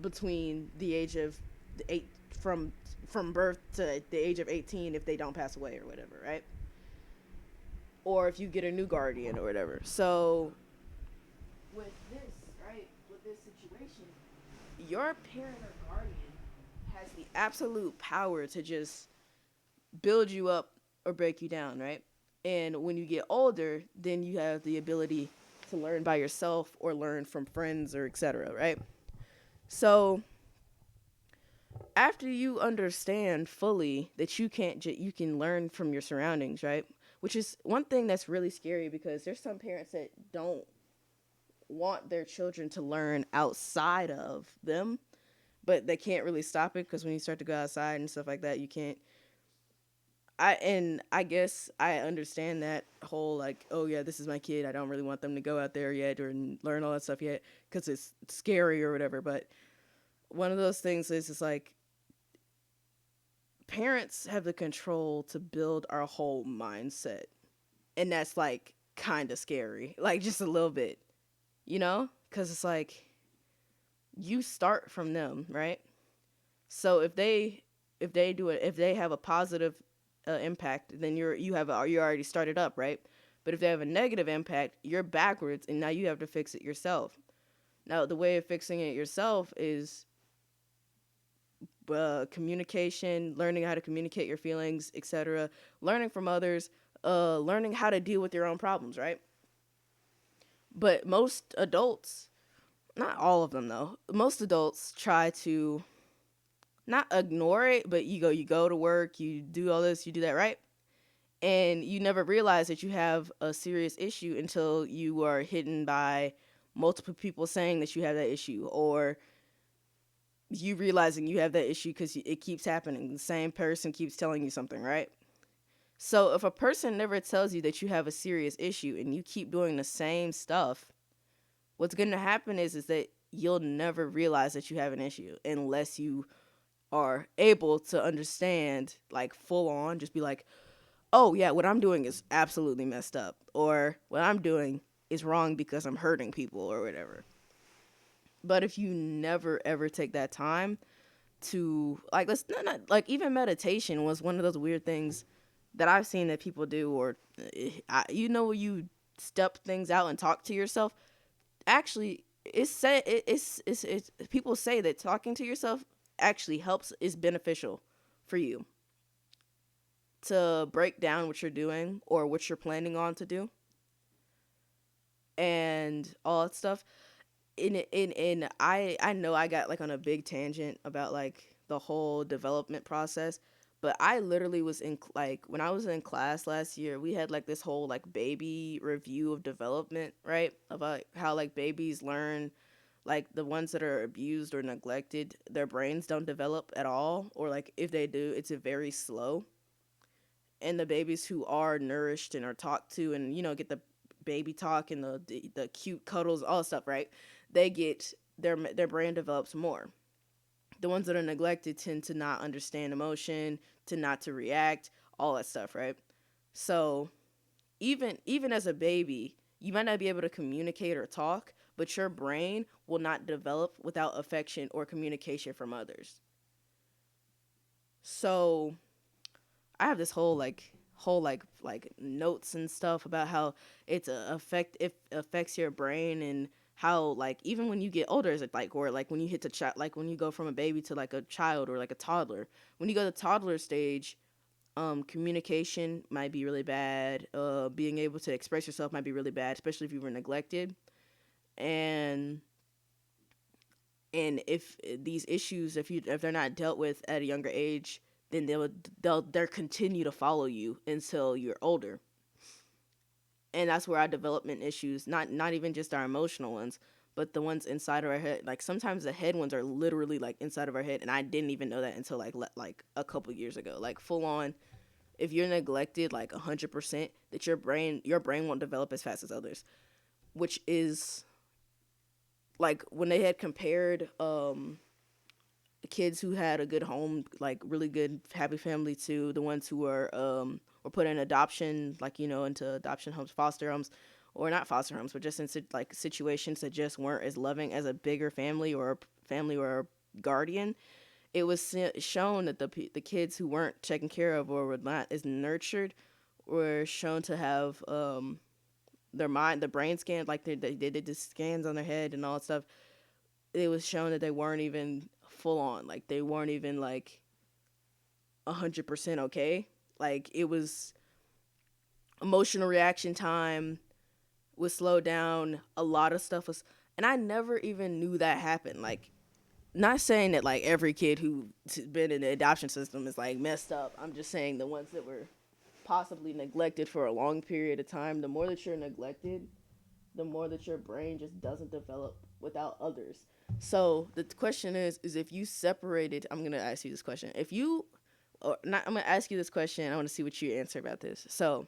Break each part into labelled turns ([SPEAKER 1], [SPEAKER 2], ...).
[SPEAKER 1] between the age of eight from birth to the age of 18 if they don't pass away or whatever, right? Or if you get a new guardian or whatever. So with this, right, with this situation, your parent or guardian has the absolute power to just build you up or break you down, right? And when you get older, then you have the ability to learn by yourself or learn from friends or etc., right? So after you understand fully that you can learn from your surroundings, right? Which is one thing that's really scary because there's some parents that don't want their children to learn outside of them, but they can't really stop it because when you start to go outside and stuff like that, you can't. I guess I understand that whole like, oh yeah, this is my kid. I don't really want them to go out there yet or learn all that stuff yet because it's scary or whatever. But one of those things is it's like parents have the control to build our whole mindset, and that's like kind of scary, like just a little bit, because it's like you start from them, right? So if they have a positive impact, then you already started up, right? But if they have a negative impact, you're backwards, and now you have to fix it yourself. Now the way of fixing it yourself is communication, learning how to communicate your feelings, etc., learning from others, learning how to deal with your own problems, right? But most adults, not all of them though, most adults try to not ignore it, but you go to work, you do all this, you do that, right? And you never realize that you have a serious issue until you are hidden by multiple people saying that you have that issue, or you realizing you have that issue because it keeps happening. The same person keeps telling you something, right? So if a person never tells you that you have a serious issue and you keep doing the same stuff, what's going to happen is that you'll never realize that you have an issue unless you are able to understand, like full on, just be like, oh yeah, what I'm doing is absolutely messed up, or what I'm doing is wrong because I'm hurting people or whatever. But if you never ever take that time to like, let's not like, even meditation was one of those weird things that I've seen that people do, or when you step things out and talk to yourself. Actually, it's people say that talking to yourself actually helps, is beneficial for you to break down what you're doing or what you're planning on to do and all that stuff. In I know I got like on a big tangent about like the whole development process, but I literally was in like when I was in class last year, we had like this whole like baby review of development, right? About how like babies learn, like the ones that are abused or neglected, their brains don't develop at all, or like if they do, it's a very slow. And the babies who are nourished and are talked to and get the baby talk and the cute cuddles, all that stuff, right? They get their brain develops more. The ones that are neglected tend to not understand emotion, to not to react, all that stuff, right? So even as a baby, you might not be able to communicate or talk, but your brain will not develop without affection or communication from others. So I have this whole notes and stuff about how it affects your brain, and how like even when you get older, is it like, or like when you hit the child, like when you go from a baby to like a child or like a toddler, when you go to toddler stage, communication might be really bad, being able to express yourself might be really bad, especially if you were neglected. And and if these issues, if they're not dealt with at a younger age, then they'll continue to follow you until you're older. And that's where our development issues, not even just our emotional ones, but the ones inside of our head, like sometimes the head ones are literally like inside of our head, and I didn't even know that until like a couple years ago, like full on. If you're neglected like 100%, that your brain won't develop as fast as others, which is like when they had compared kids who had a good home, like really good happy family, to the ones who were put in adoption, like into adoption homes, foster homes, or not foster homes, but just in like situations that just weren't as loving as a bigger family or a family or a guardian. It was shown that the kids who weren't taken care of or were not as nurtured were shown to have their mind, the brain scan, like they did the scans on their head and all that stuff. It was shown that they weren't even full on, like they weren't even like 100% okay. Like it was emotional reaction time was slowed down. A lot of stuff was, and I never even knew that happened. Like, not saying that like every kid who's been in the adoption system is like messed up. I'm just saying the ones that were possibly neglected for a long period of time. The more that you're neglected, the more that your brain just doesn't develop without others. So the question is if you separated. I'm gonna ask you this question. If you, or not, I'm gonna ask you this question. I want to see what you answer about this. So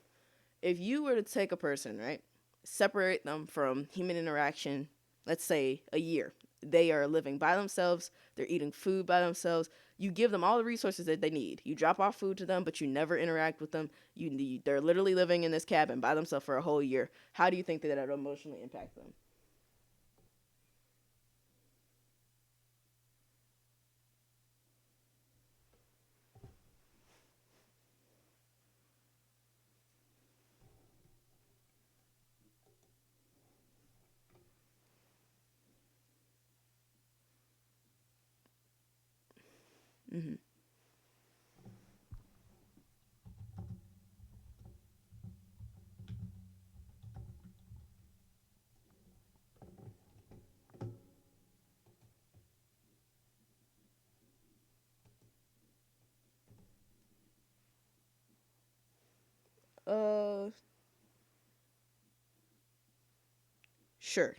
[SPEAKER 1] if you were to take a person, right, separate them from human interaction, let's say a year, they are living by themselves, they're eating food by themselves. You give them all the resources that they need. You drop off food to them, but you never interact with them. They're literally living in this cabin by themselves for a whole year. How do you think that would emotionally impact them? Mm-hmm. Uh, sure.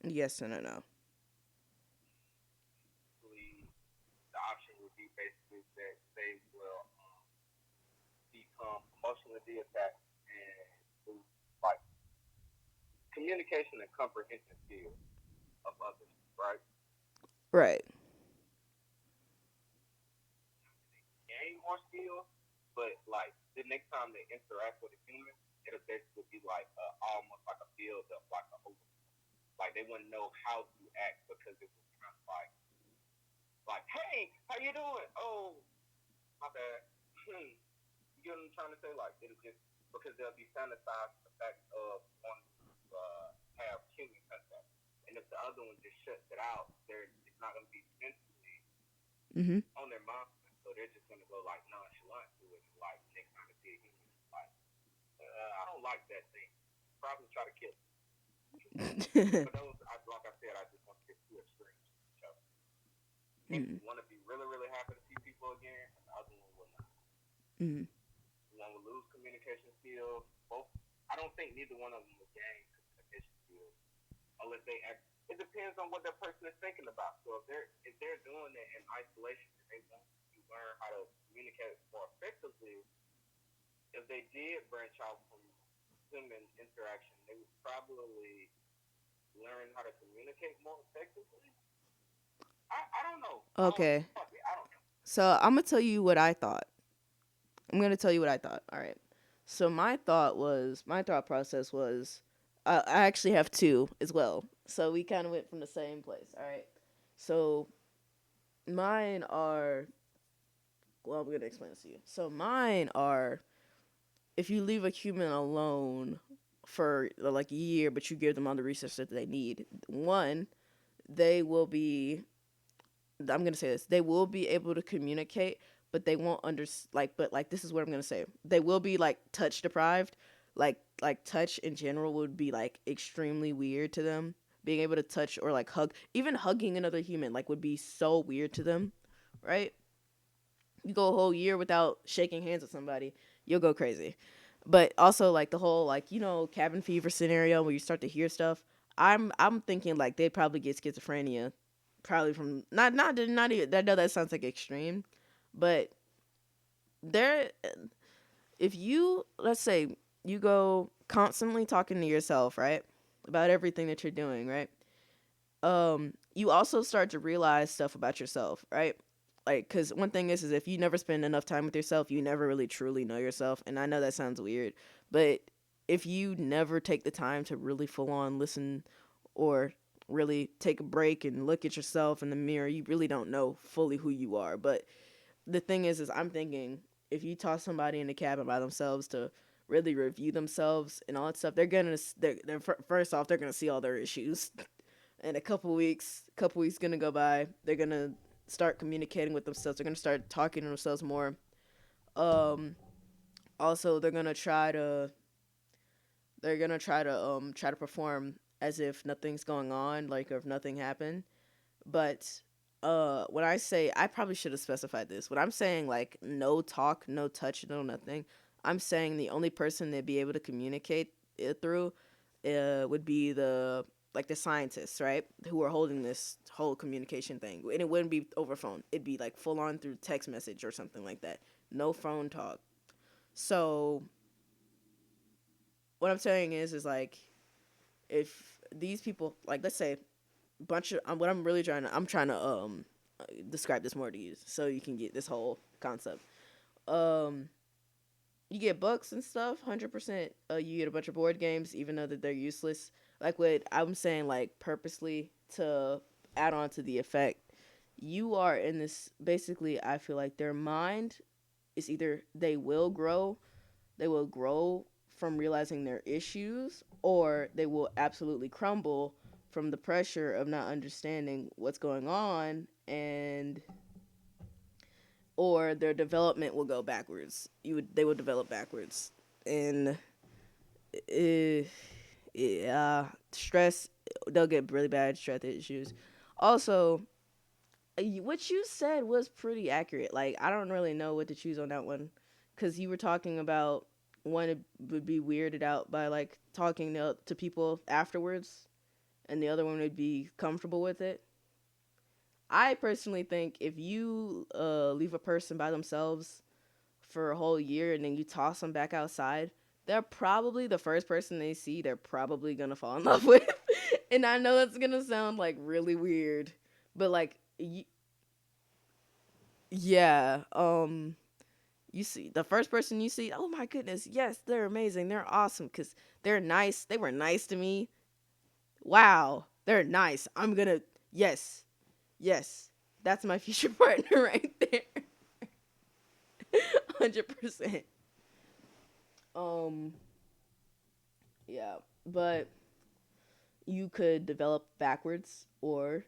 [SPEAKER 1] Yes and a no. Right. Mm-hmm. Mm-hmm. Mm-hmm. Okay. So I'm gonna tell you what I thought. I'm gonna tell you what I thought. All right. So my thought process was, I actually have two as well. So we kind of went from the same place. All right. So mine are, well, I'm gonna explain this to you. So mine are, if you leave a human alone for like a year, but you give them all the resources that they need, one, they will be, I'm gonna say this. They will be able to communicate, but they won't like. But like, this is what I'm gonna say. They will be like touch deprived. Like touch in general would be like extremely weird to them. Being able to touch or like hug, even hugging another human, like would be so weird to them, right? You go a whole year without shaking hands with somebody, you'll go crazy. But also like the whole like cabin fever scenario where you start to hear stuff. I'm thinking like they'd probably get schizophrenia, probably from not even. I know that sounds like extreme, but there, if you, let's say you go constantly talking to yourself, right, about everything that you're doing, right, you also start to realize stuff about yourself, right? like, because one thing is if you never spend enough time with yourself, you never really truly know yourself. And I know that sounds weird, but if you never take the time to really full on listen or really take a break and look at yourself in the mirror, you really don't know fully who you are. But the thing is I'm thinking if you toss somebody in the cabin by themselves to really review themselves and all that stuff, they're first off, they're gonna see all their issues. In a couple weeks gonna go by. They're gonna start communicating with themselves. They're gonna start talking to themselves more. Um, Also, they're gonna try to perform as if nothing's going on, like if nothing happened. But when I say, I probably should have specified this. When I'm saying like no talk, no touch, no nothing, I'm saying the only person that'd be able to communicate it through would be the scientists, right? Who are holding this whole communication thing. And it wouldn't be over phone. It'd be like full on through text message or something like that. No phone talk. So what I'm saying is like if these people, like, let's say bunch of what I'm trying to describe this more to you so you can get this whole concept. Um you get books and stuff, 100%. You get a bunch of board games, even though that they're useless. Like what I'm saying, like purposely to add on to the effect. You are in this basically. I feel like their mind is either they will grow from realizing their issues, or they will absolutely crumble from the pressure of not understanding what's going on, and or their development will go backwards. They will develop backwards, and uh, yeah, stress. They'll get really bad stress issues. Also, what you said was pretty accurate. Like I don't really know what to choose on that one, because you were talking about one would be weirded out by like talking to people afterwards, and the other one would be comfortable with it. I personally think if you leave a person by themselves for a whole year and then you toss them back outside, they're probably the first person they see. They're probably gonna fall in love with. And I know that's gonna sound like really weird, but like, yeah. You see the first person you see. Oh my goodness, yes, they're amazing. They're awesome because they're nice. They were nice to me. Wow, they're nice. I'm gonna yes, yes. That's my future partner right there. 100%. Um, yeah, but you could develop backwards or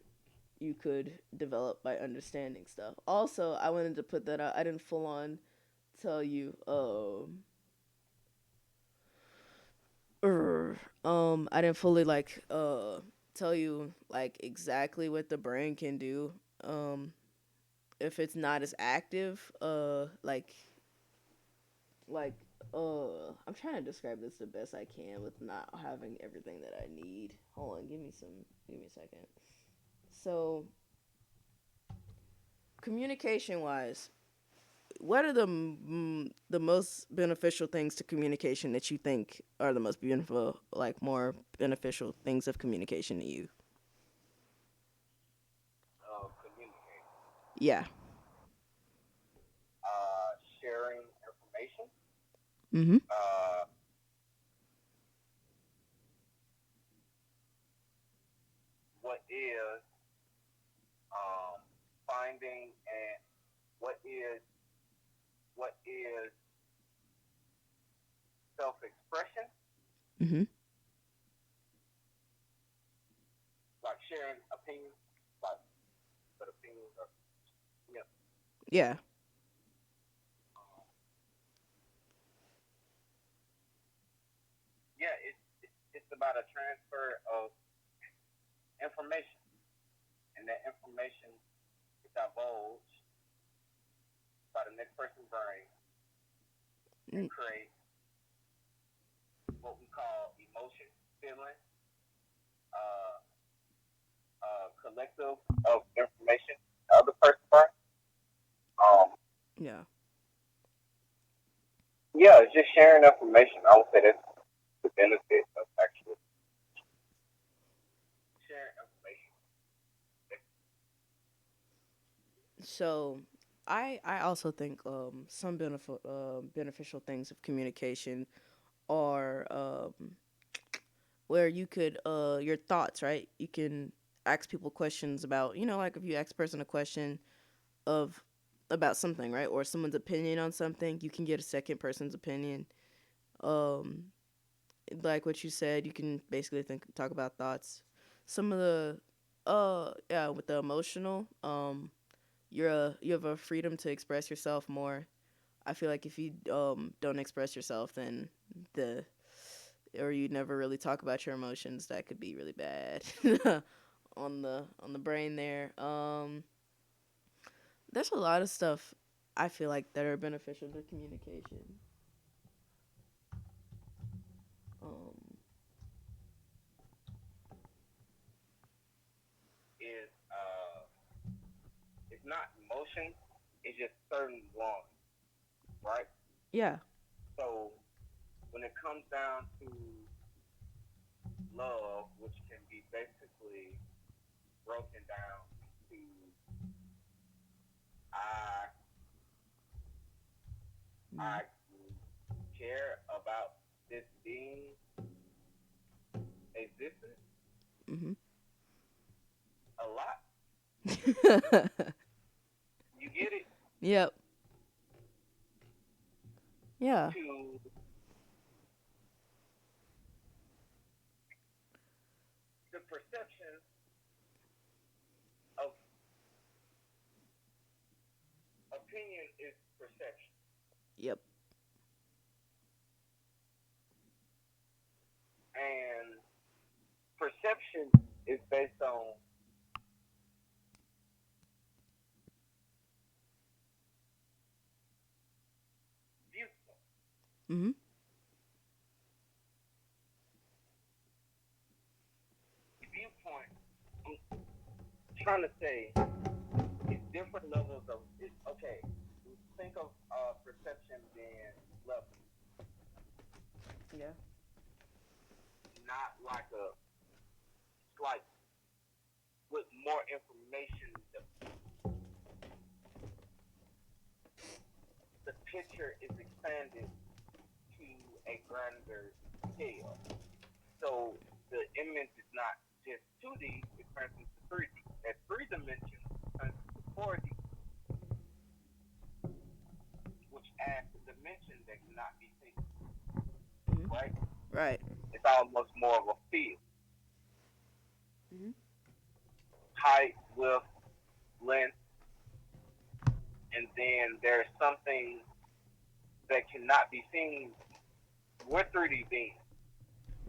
[SPEAKER 1] you could develop by understanding stuff. Also, I wanted to put that out. I didn't full on tell you I didn't fully like tell you like exactly what the brain can do if it's not as active like I'm trying to describe this the best I can with not having everything that I need. Hold on, give me a second. So, communication wise, what are the most beneficial things to communication that you think are the most beautiful, like more beneficial things of communication to you?
[SPEAKER 2] Communicate,
[SPEAKER 1] Yeah.
[SPEAKER 2] sharing information,
[SPEAKER 1] Mhm.
[SPEAKER 2] uh, what is finding and what is what is self-expression,
[SPEAKER 1] Mhm.
[SPEAKER 2] like sharing opinions, like but opinions are yeah,
[SPEAKER 1] Yeah.
[SPEAKER 2] yeah. It's about a transfer of information, and that information is divulged by the next person's brain and
[SPEAKER 1] Mm,
[SPEAKER 2] create what we call emotion, feeling, uh, collective of information. The other person's brain. Um,
[SPEAKER 1] yeah.
[SPEAKER 2] yeah, it's just sharing information. I would say that's the benefit of actually sharing information.
[SPEAKER 1] So I also think some beneficial things of communication are where you could your thoughts, right? You can ask people questions about, like if you ask a person a question of about something, right? Or someone's opinion on something, you can get a second person's opinion. Um like what you said, you can basically talk about thoughts. Some of the yeah, with the emotional, you have a freedom to express yourself more. I feel like if you don't express yourself, then the or you never really talk about your emotions, that could be really bad on the brain there. There's a lot of stuff I feel like that are beneficial to communication. Um,
[SPEAKER 2] is it's not emotion, it's just certain ones, right?
[SPEAKER 1] yeah.
[SPEAKER 2] So when it comes down to love, which can be basically broken down to I
[SPEAKER 1] Mm-hmm.
[SPEAKER 2] I care about this being existent
[SPEAKER 1] Mm-hmm.
[SPEAKER 2] a lot. You get it?
[SPEAKER 1] Yep. Yeah.
[SPEAKER 2] To the perception of opinion is perception.
[SPEAKER 1] Yep.
[SPEAKER 2] And perception is based on viewpoint.
[SPEAKER 1] Mm-hmm.
[SPEAKER 2] Viewpoint, I'm trying to say, it's different levels of it. Okay, think of perception being level,
[SPEAKER 1] Yeah.
[SPEAKER 2] not like a slight with more information. The picture is expanded to a grander scale. So the image is not just 2D, it turns into 3D. At 3 dimensions, it turns into 4D, which adds a dimension that cannot be seen,
[SPEAKER 1] Mm-hmm.
[SPEAKER 2] right?
[SPEAKER 1] Right.
[SPEAKER 2] It's almost more of a field.
[SPEAKER 1] Mm-hmm.
[SPEAKER 2] Height, width, length, and then there's something that cannot be seen. We're 3D beings,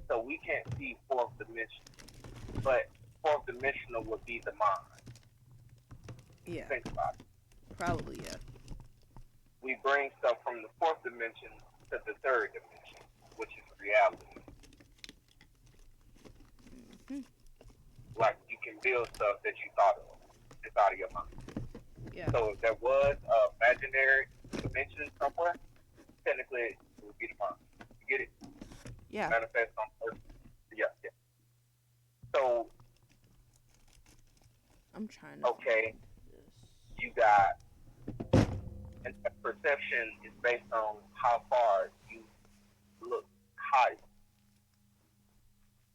[SPEAKER 2] so we can't see fourth dimension. But fourth dimensional would be the mind.
[SPEAKER 1] Yeah.
[SPEAKER 2] Think about it.
[SPEAKER 1] Probably. Yeah.
[SPEAKER 2] We bring stuff from the fourth dimension to the third dimension, which is reality.
[SPEAKER 1] Hmm.
[SPEAKER 2] Like you can build stuff that you thought of. It's out of your mind.
[SPEAKER 1] Yeah.
[SPEAKER 2] So if there was a imaginary dimension somewhere, technically it would be the mind. You get it?
[SPEAKER 1] Yeah.
[SPEAKER 2] Manifest on earth. Yeah, yeah. So
[SPEAKER 1] I'm trying to find
[SPEAKER 2] okay,
[SPEAKER 1] this.
[SPEAKER 2] you got and that perception is based on how far you look high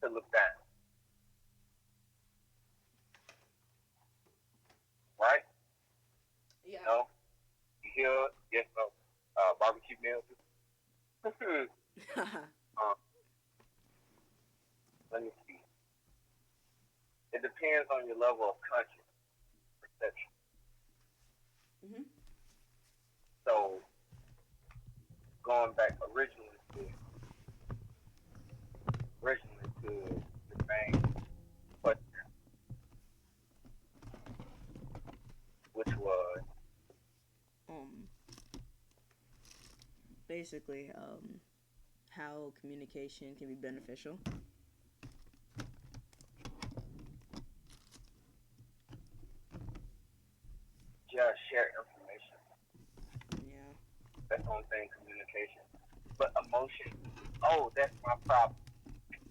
[SPEAKER 2] to look down, right?
[SPEAKER 1] Yeah.
[SPEAKER 2] No? You hear? Yes, no. Barbecue meals. Let me see. It depends on your level of conscious perception.
[SPEAKER 1] Mm-hmm.
[SPEAKER 2] So going back originally to the main question, which was
[SPEAKER 1] Um. Basically, how communication can be beneficial.
[SPEAKER 2] just share information.
[SPEAKER 1] Yeah.
[SPEAKER 2] That's the only thing communication. But emotion, oh, that's my problem.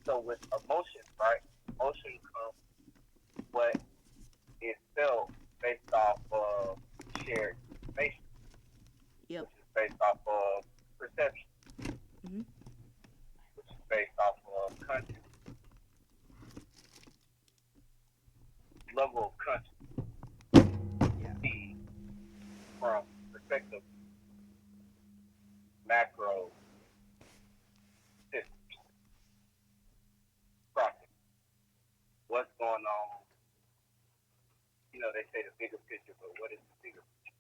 [SPEAKER 2] So with emotion, right? Emotion comes what is felt based off of. level of consciousness
[SPEAKER 1] Yeah.
[SPEAKER 2] see from perspective macro systems process. What's going on? You know, they say the bigger picture, but what is the bigger picture?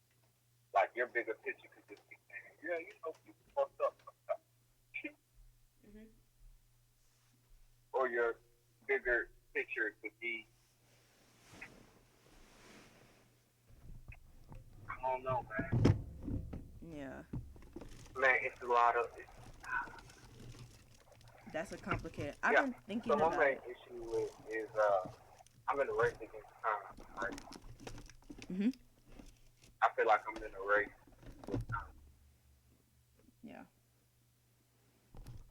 [SPEAKER 2] Like your bigger picture could just be saying, yeah, you know, people fucked up sometimes.
[SPEAKER 1] Mhm.
[SPEAKER 2] Or your bigger picture could be, I don't know, man.
[SPEAKER 1] Yeah.
[SPEAKER 2] Man, it's a lot of,
[SPEAKER 1] That's a complicated. I've
[SPEAKER 2] yeah.
[SPEAKER 1] been
[SPEAKER 2] So
[SPEAKER 1] thinking
[SPEAKER 2] my
[SPEAKER 1] about
[SPEAKER 2] main
[SPEAKER 1] it.
[SPEAKER 2] issue is I'm in a race against time, right?
[SPEAKER 1] Mhm.
[SPEAKER 2] I feel like I'm in a race with time,
[SPEAKER 1] Yeah.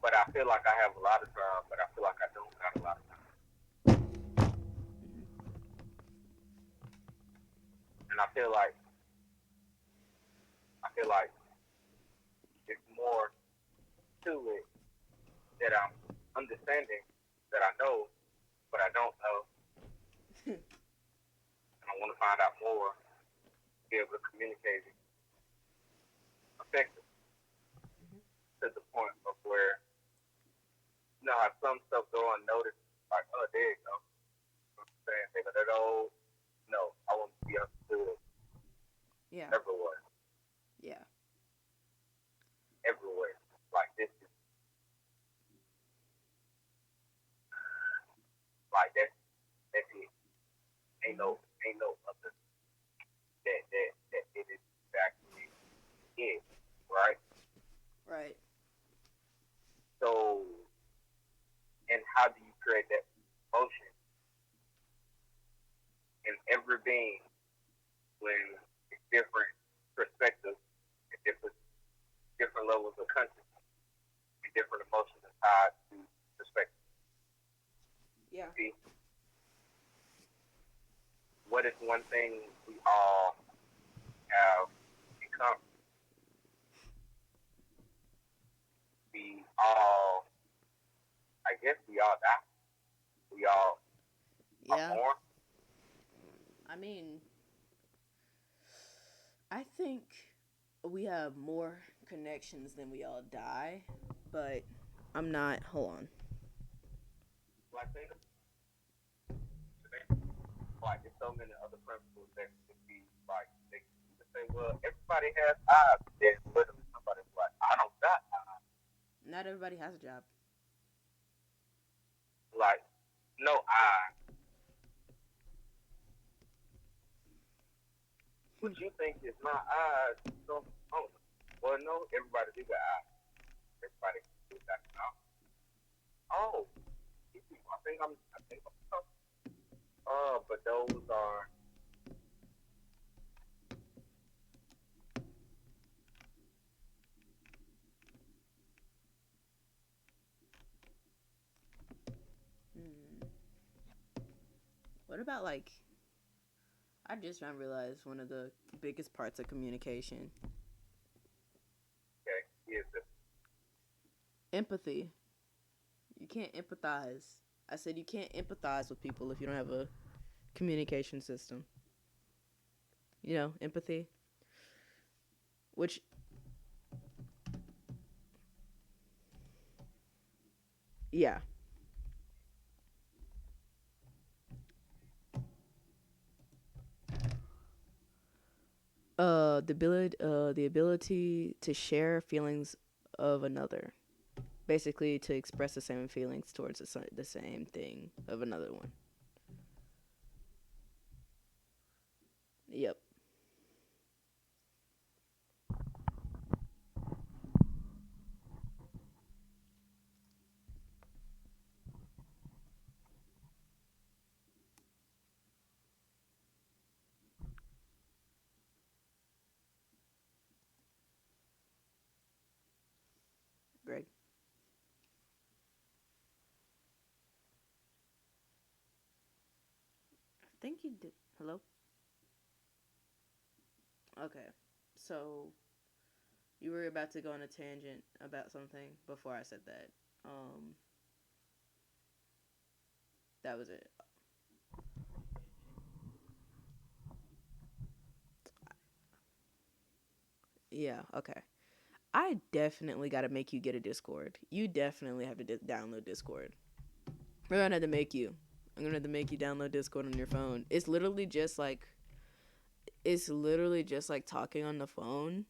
[SPEAKER 2] but I feel like I have a lot of time, but I feel like I don't got a lot of time,
[SPEAKER 1] Mhm.
[SPEAKER 2] and I feel like it's more to it that I'm understanding that I know, but I don't know, and I want to find out more, be able to communicate it effectively
[SPEAKER 1] Mhm.
[SPEAKER 2] to the point of where you know how some stuff go unnoticed, like oh there you go, you know what I'm saying they go that old no, I want to be understood
[SPEAKER 1] Yeah.
[SPEAKER 2] everywhere,
[SPEAKER 1] Yeah.
[SPEAKER 2] everywhere. Like this is like that's it. Ain't
[SPEAKER 1] Mhm.
[SPEAKER 2] no ain't no other that it is exactly it, right?
[SPEAKER 1] Right.
[SPEAKER 2] So and how do you create that motion in every being when it's different perspectives and different levels of consciousness and different emotions are tied to perspective.
[SPEAKER 1] Yeah.
[SPEAKER 2] See, what is one thing we all have in common? We all, I guess, we all die. We all are
[SPEAKER 1] Yeah.
[SPEAKER 2] born.
[SPEAKER 1] I mean, I think we have more connections than we all die, but I'm not. Hold on.
[SPEAKER 2] Like think like there's so many other principles that could be like they could say, well, everybody has eyes. Then literally somebody's like, I don't got eyes.
[SPEAKER 1] Not everybody has a job.
[SPEAKER 2] Like no eye. What you think is my eyes? So oh, well no, everybody do got eyes. Everybody do got eyes. Oh, I think I'm but those are
[SPEAKER 1] Hmm. What about like? I just now realized one of the biggest parts of communication:
[SPEAKER 2] okay. Is the
[SPEAKER 1] empathy. You can't empathize. I said you can't empathize with people if you don't have a communication system. You know, empathy, which yeah, the ability to share feelings of another, basically to express the same feelings towards the same thing of another one. Yep. Greg, I think you did. Hello. Okay, so you were about to go on a tangent about something before I said that. Um, that was it. Yeah, okay. I definitely got to make you get a Discord. You definitely have to download Discord. We're gonna have to make you. I'm gonna have to make you download Discord on your phone. It's literally just like talking on the phone,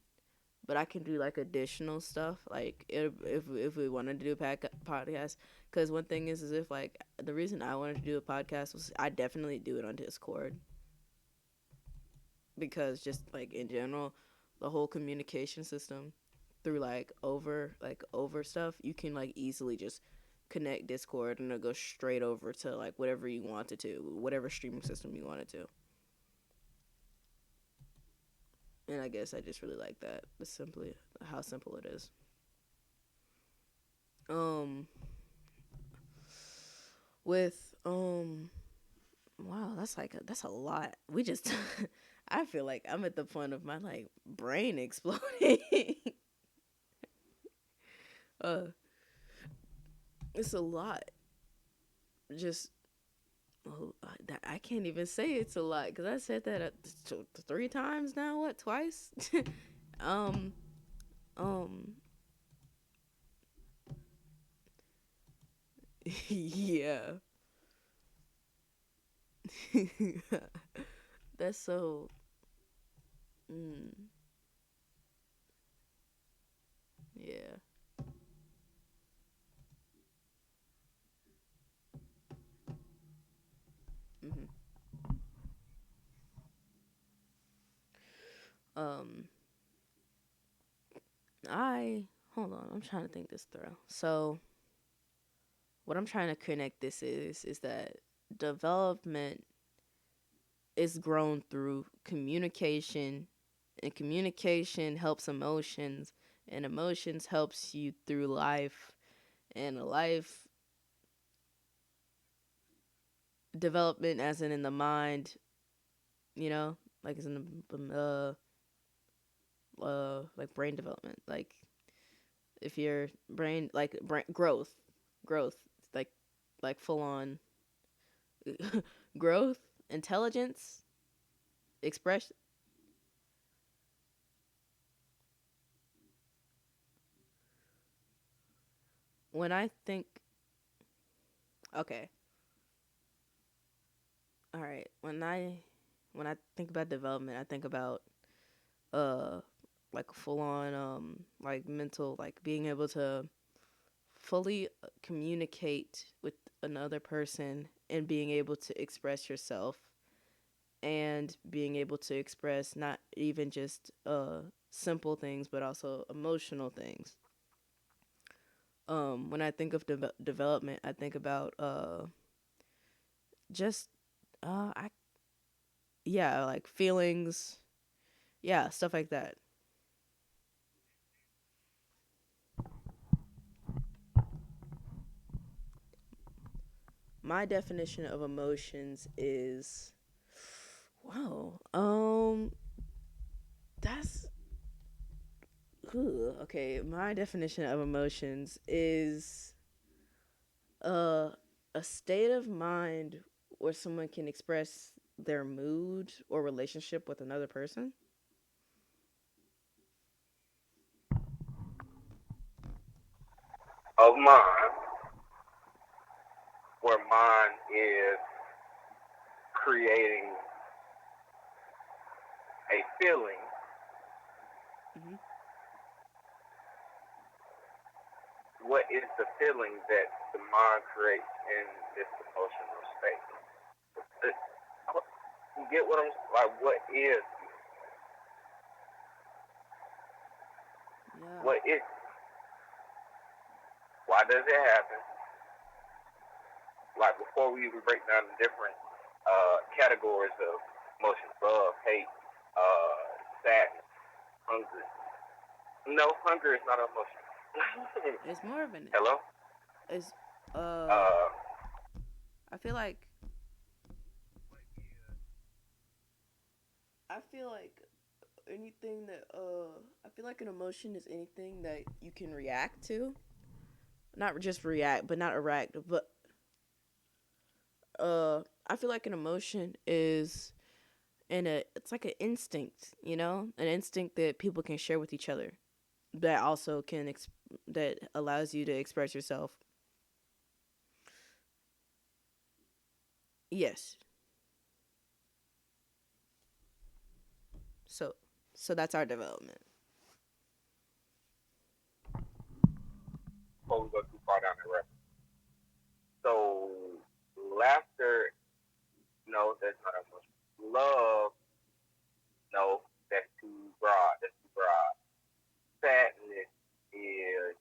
[SPEAKER 1] but I can do like additional stuff. Like if we wanted to do a podcast, because one thing is if like the reason I wanted to do a podcast was I definitely do it on Discord because just like in general, the whole communication system through like over stuff, you can like easily just connect Discord and it'll go straight over to like whatever you want it to, whatever streaming system you want it to. And I guess I just really like that. It's simply how simple it is. Um, with wow, that's a lot. We just, I feel like I'm at the point of my like brain exploding. uh, it's a lot. Just I can't even say it's a lot because I said that three times now. What twice? um um yeah. That's so. Mm, yeah. hmm Um, I hold on. I'm trying to think this through. So, what I'm trying to connect this is that development is grown through communication, and communication helps emotions, and emotions helps you through life, and life development, as in the mind, like as in the like brain development, like if your brain like growth like full on growth, intelligence, express. When I think, okay, all right, when I think about development, I think about uh like full on like mental, like being able to fully communicate with another person and being able to express yourself and being able to express not even just simple things but also emotional things. When I think of development, I think about just I yeah, like feelings, yeah, stuff like that. My definition of emotions is wow. That's okay. My definition of emotions is uh, a state of mind where someone can express their mood or relationship with another person.
[SPEAKER 2] Of mine, where mine is creating a feeling.
[SPEAKER 1] hmm
[SPEAKER 2] What is the feeling that the mind creates in this emotional state? You get what I'm like?
[SPEAKER 1] Yeah.
[SPEAKER 2] What is? Why does it happen? Like before we even break down the different categories of emotions: love, hate, sadness, hunger. No, hunger is not an emotion.
[SPEAKER 1] It's more of an.
[SPEAKER 2] Hello.
[SPEAKER 1] It's uh.
[SPEAKER 2] Uh,
[SPEAKER 1] I feel like. I feel like anything that I feel like an emotion is anything that you can react to. Not just react, but not react, but I feel like an emotion is and it's like an instinct, an instinct that people can share with each other, that also that allows you to express yourself. Yes. So that's our development.
[SPEAKER 2] Before we go too far down the road. So laughter, no, that's not emotion. Love, no, that's too broad. That's too broad. Sadness is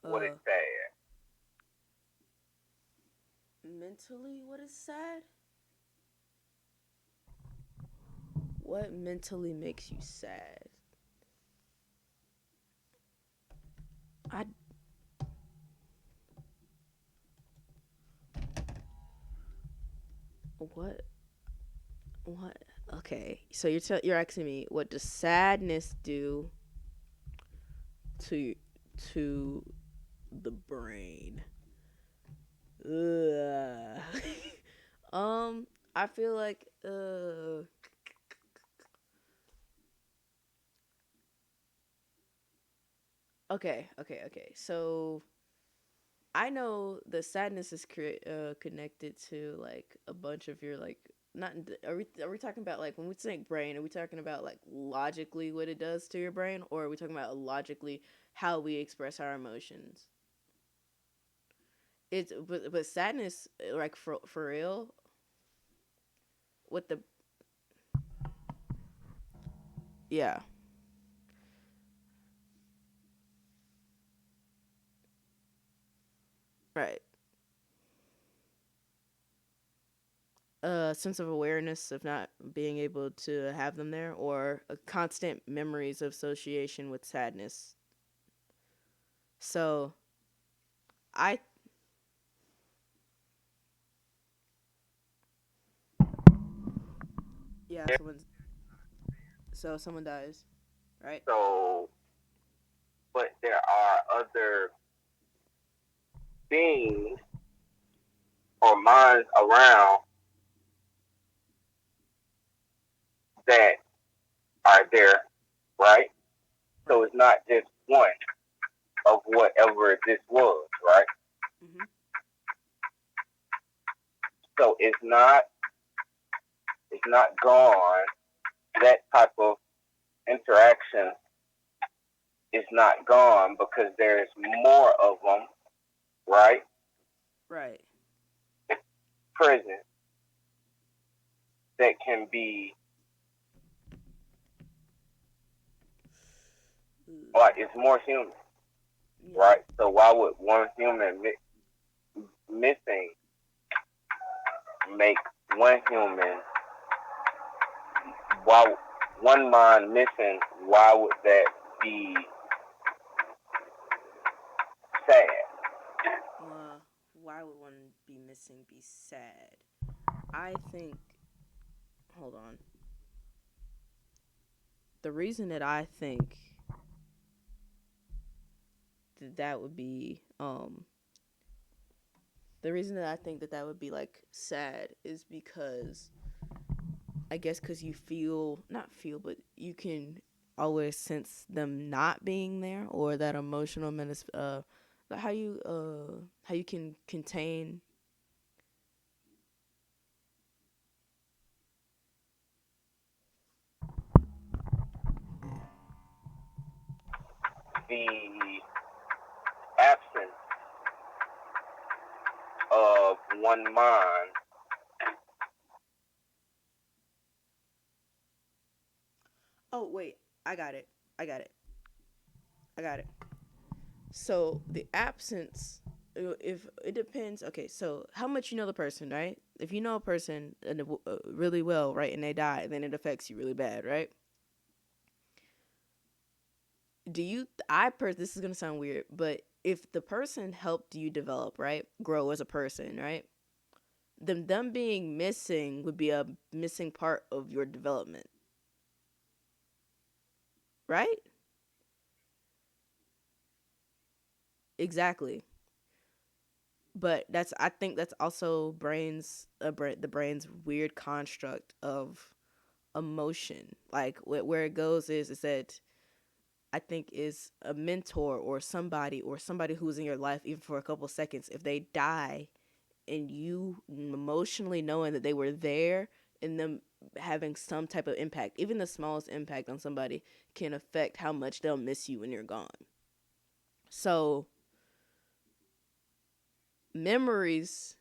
[SPEAKER 2] what is
[SPEAKER 1] uh
[SPEAKER 2] sad.
[SPEAKER 1] Mentally, what is sad? What mentally makes you sad? I what what Okay, so you're asking me, what does sadness do to to the brain? Ugh. I feel like okay. So I know the sadness is connected to like a bunch of your like not are we talking about, like, when we think brain, are we talking about like logically what it does to your brain, or are we talking about logically how we express our emotions? It's but sadness, like, for real, with the yeah, right. A sense of awareness of not being able to have them there, or a constant memories of association with sadness. So I yeah, someone dies, right?
[SPEAKER 2] So, but there are other beings or minds around that are there, right? So
[SPEAKER 1] Right.
[SPEAKER 2] it's not just one of whatever this was, right?
[SPEAKER 1] Mhm.
[SPEAKER 2] So it's not gone. That type of interaction is not gone because there's more of them, right?
[SPEAKER 1] Right.
[SPEAKER 2] Present that can be like it's more human,
[SPEAKER 1] Yeah.
[SPEAKER 2] right? So why would one human missing make one human? Why one mind missing? Why would that be sad?
[SPEAKER 1] Why would one be missing be sad? I think. Hold on. The reason that I think that would be the reason that I think that would be like sad is because, I guess, because you feel, not feel, but you can always sense them not being there, or that emotional menace. How you can contain.
[SPEAKER 2] The absence of one mind.
[SPEAKER 1] Oh wait, I got it. I got it. I got it. So the absence, if it depends. Okay, so how much you know the person, right? If you know a person really well, right, and they die, then it affects you really bad, right? Do you? This is gonna sound weird, but if the person helped you develop, right, grow as a person, right, then them being missing would be a missing part of your development, right? Exactly. But I think that's also the brain's weird construct of emotion. Like where it goes is that I think is a mentor or somebody who's in your life even for a couple seconds. If they die, and you emotionally knowing that they were there and them having some type of impact, even the smallest impact on somebody, can affect how much they'll miss you when you're gone. So memories.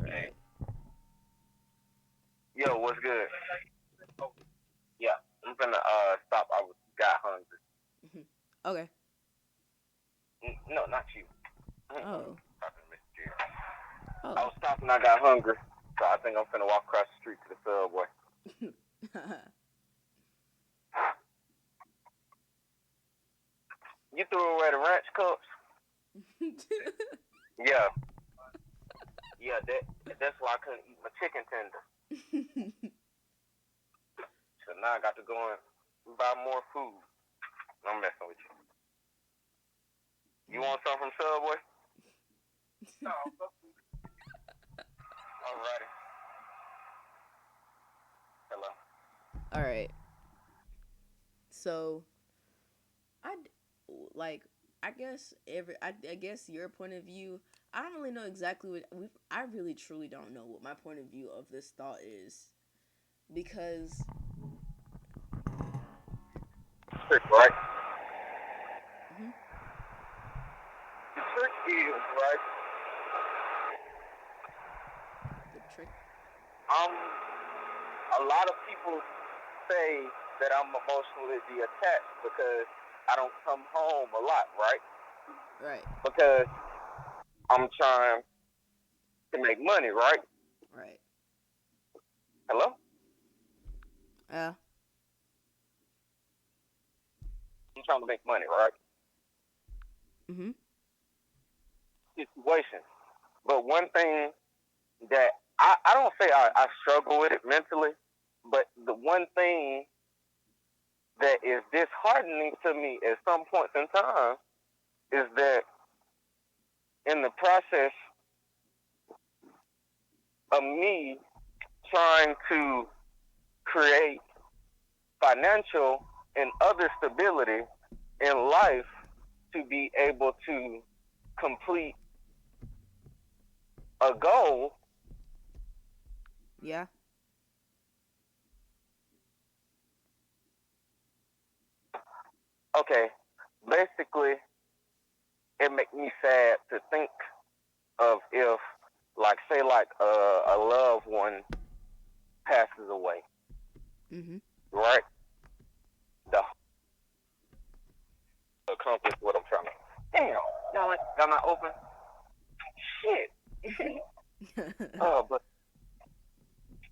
[SPEAKER 2] Hey,
[SPEAKER 1] Right.
[SPEAKER 2] yo, what's good? Yeah, I'm gonna stop. I was got hungry.
[SPEAKER 1] Okay.
[SPEAKER 2] No, not you.
[SPEAKER 1] Oh.
[SPEAKER 2] Talking to Mr. J. I
[SPEAKER 1] Oh.
[SPEAKER 2] was stopping. I got hungry, so I think I'm gonna walk across the street to the subway. You threw away the ranch cups? Yeah, yeah. That's why I couldn't eat my chicken tender. So now I got to go and buy more food. I'm messing with you. You want something from Subway? No. Alrighty. Hello.
[SPEAKER 1] All right. So I like I guess your point of view. I don't really know exactly I really truly don't know what my point of view of this thought is because
[SPEAKER 2] Trick, right?
[SPEAKER 1] mhm,
[SPEAKER 2] The trick is, right?
[SPEAKER 1] the trick.
[SPEAKER 2] Um, a lot of people say that I'm emotionally attached because I don't come home a lot, right?
[SPEAKER 1] Right.
[SPEAKER 2] Because I'm trying to make money, right?
[SPEAKER 1] Right.
[SPEAKER 2] Hello?
[SPEAKER 1] Yeah.
[SPEAKER 2] I'm trying to make money, right?
[SPEAKER 1] Mhm.
[SPEAKER 2] Situation. But one thing that I don't say I struggle with it mentally, but the one thing that is disheartening to me at some points in time is that in the process of me trying to create financial and other stability in life to be able to complete a goal.
[SPEAKER 1] Yeah.
[SPEAKER 2] Okay, basically, it makes me sad to think of if, like, say, like a loved one passes away,
[SPEAKER 1] Mhm.
[SPEAKER 2] right? The accomplish what I'm trying to. Damn, y'all not open. Shit. But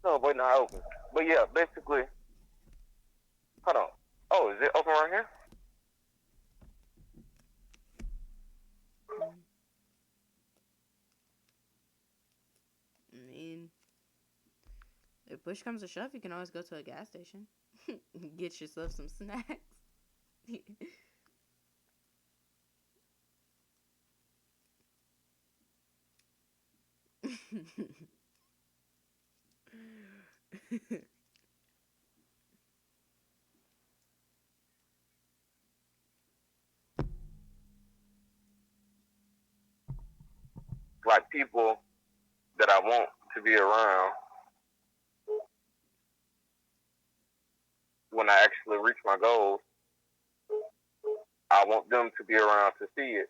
[SPEAKER 2] no, but not open. But yeah, basically, hold on. Oh, is it open right here?
[SPEAKER 1] I mean, if push comes to shove, you can always go to a gas station, get yourself some snacks.
[SPEAKER 2] Like people that I want to be around when I actually reach my goals. I want them to be around to see it.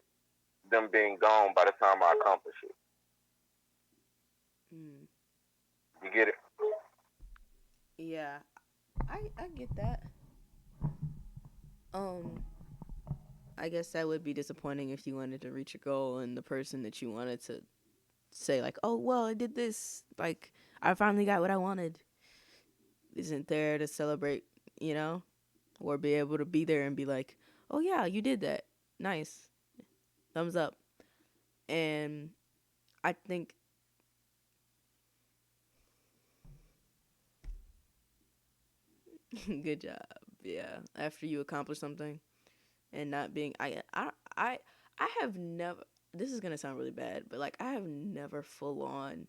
[SPEAKER 2] Them being gone by the time I accomplish it.
[SPEAKER 1] Mm.
[SPEAKER 2] You get it?
[SPEAKER 1] Yeah, I get that. Um, I guess that would be disappointing if you wanted to reach a goal and the person that you wanted to say like, "Oh, well, I did this. Like, I finally got what I wanted." Isn't there to celebrate, you know, or be able to be there and be like, "Oh yeah, you did that. Nice. Thumbs up." And I think Good job. Yeah. After you accomplish something and not being I have never, this is going to sound really bad, but like I have never full on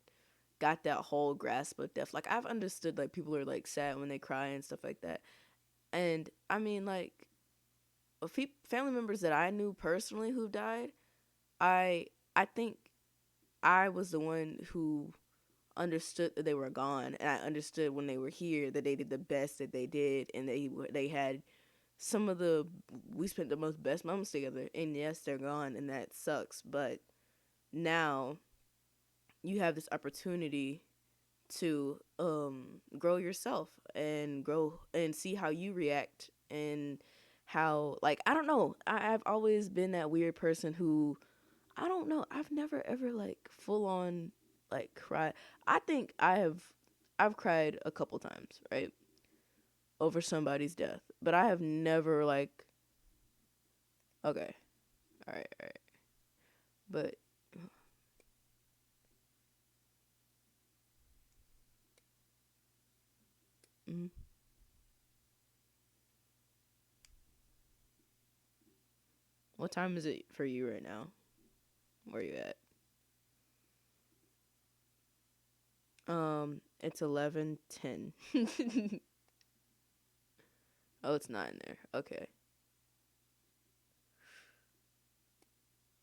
[SPEAKER 1] got that whole grasp of death. Like I've understood like people are like sad when they cry and stuff like that. And I mean like family members that I knew personally who died, I I think I was the one who understood that they were gone, and I understood when they were here that they did the best that they did, and they had some of the we spent the most best moments together. And yes, they're gone, and that sucks. But now you have this opportunity to grow yourself and grow and see how you react and how like I don't know. I've always been that weird person who I don't know. I've never ever like full on like cried. I think I've cried a couple times, right? Over somebody's death. But I have never like okay. All right, all right. But mm, what time is it for you right now? Where you at? It's 11:10. Oh, it's not in there. Okay.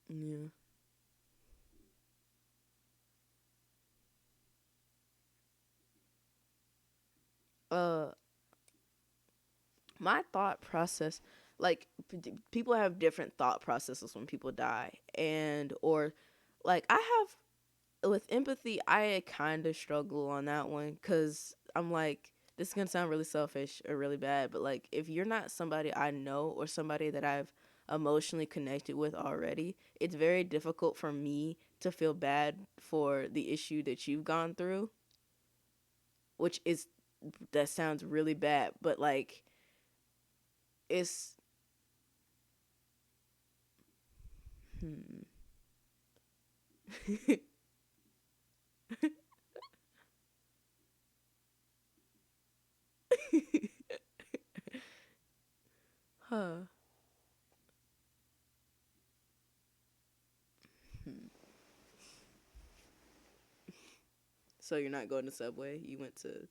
[SPEAKER 1] Yeah. Uh my thought process like people have different thought processes when people die and or like I have with empathy I kind of struggle on that one cuz I'm like this is going to sound really selfish or really bad but like if you're not somebody I know or somebody that I've emotionally connected with already it's very difficult for me to feel bad for the issue that you've gone through which is that sounds really bad but like it's hmm. Huh. Hmm. So you're not going to Subway? You went to.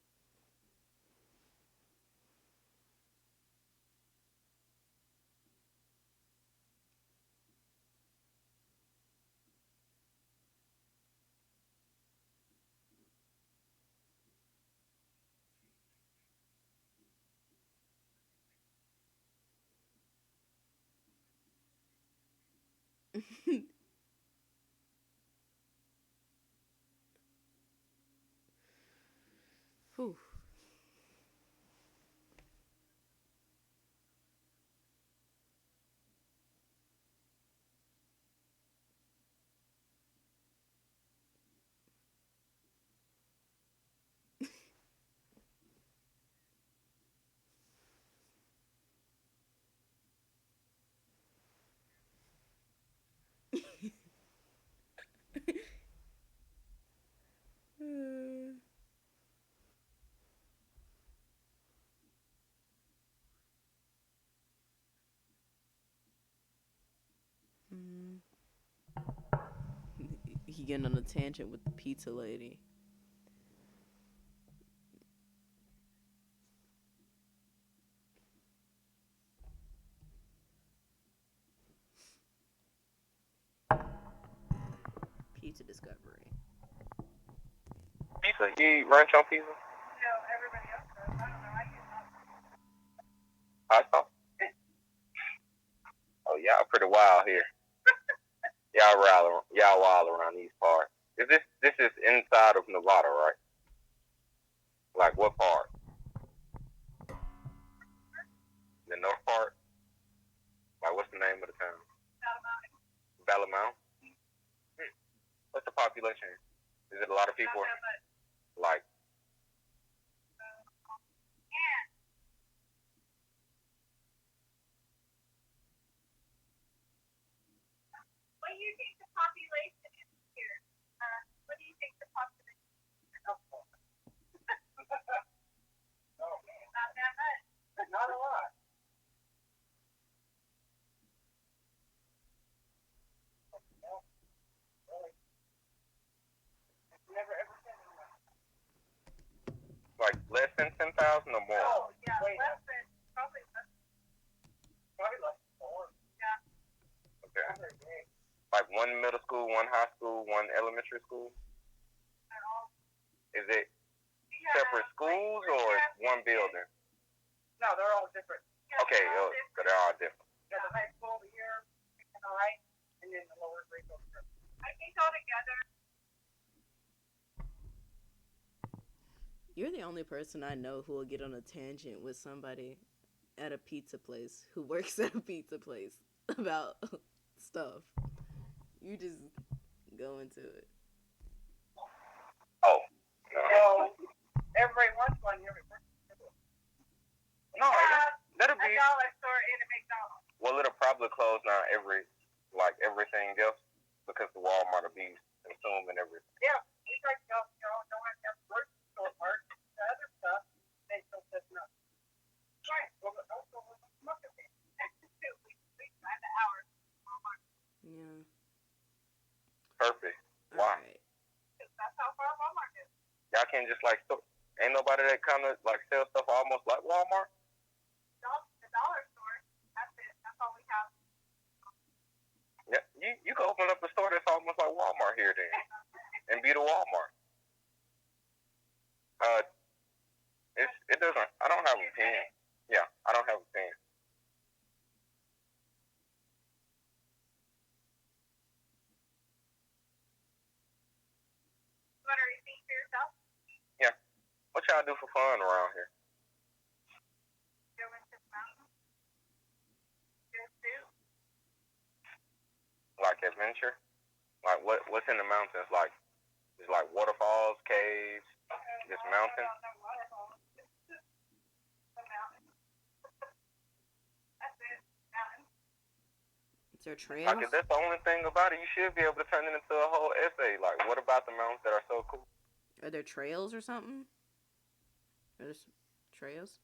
[SPEAKER 1] Whew. Mm. He getting on a tangent with the pizza lady. Pizza discovery.
[SPEAKER 2] Pizza? You eat ranch on pizza? I thought. Oh, y'all pretty wild here. Y'all wild around these parts. Is this is inside of Nevada, right? Like what part? The north part? Like what's the name of the town? Balamount. Hmm. What's the population? Is it a lot of people? Like building? No, they're all different. Okay, so they're all different. Yeah, the high school over here, and the high, and then the lower grade over here. I think all together.
[SPEAKER 1] You're the only person I know who will get on a tangent with somebody at a pizza place who works at a pizza place about stuff. You just go into it.
[SPEAKER 2] Oh, no. Well, everybody wants one. No, that'll be a dollar store and a McDonald's. Well, it'll probably close down everything else because the Walmart will be consuming everything. Yeah, we like don't have grocery store part. The other stuff they still setting up. Right. Well, also look at it. We find the hours.
[SPEAKER 1] Yeah.
[SPEAKER 2] Perfect. Why?
[SPEAKER 1] Right.
[SPEAKER 2] That's how far Walmart is. Y'all can't just ain't nobody that kind of sell stuff almost like Walmart. The dollar store. That's it. That's all we have. Yeah, you can open up a store that's almost like Walmart here then, and be the Walmart. It doesn't. I don't have a pen. Yeah, I don't have a pen. You want a receipt for yourself? Yeah. What y'all do for fun around here? Go into the mountains. Just do. Like adventure? Like what's in the mountains? Like it's like waterfalls, caves, just mountains.
[SPEAKER 1] Is there trails?
[SPEAKER 2] Like if that's the only thing about it, you should be able to turn it into a whole essay. Like what about the mountains that are so cool?
[SPEAKER 1] Are there trails or something? Are there trails?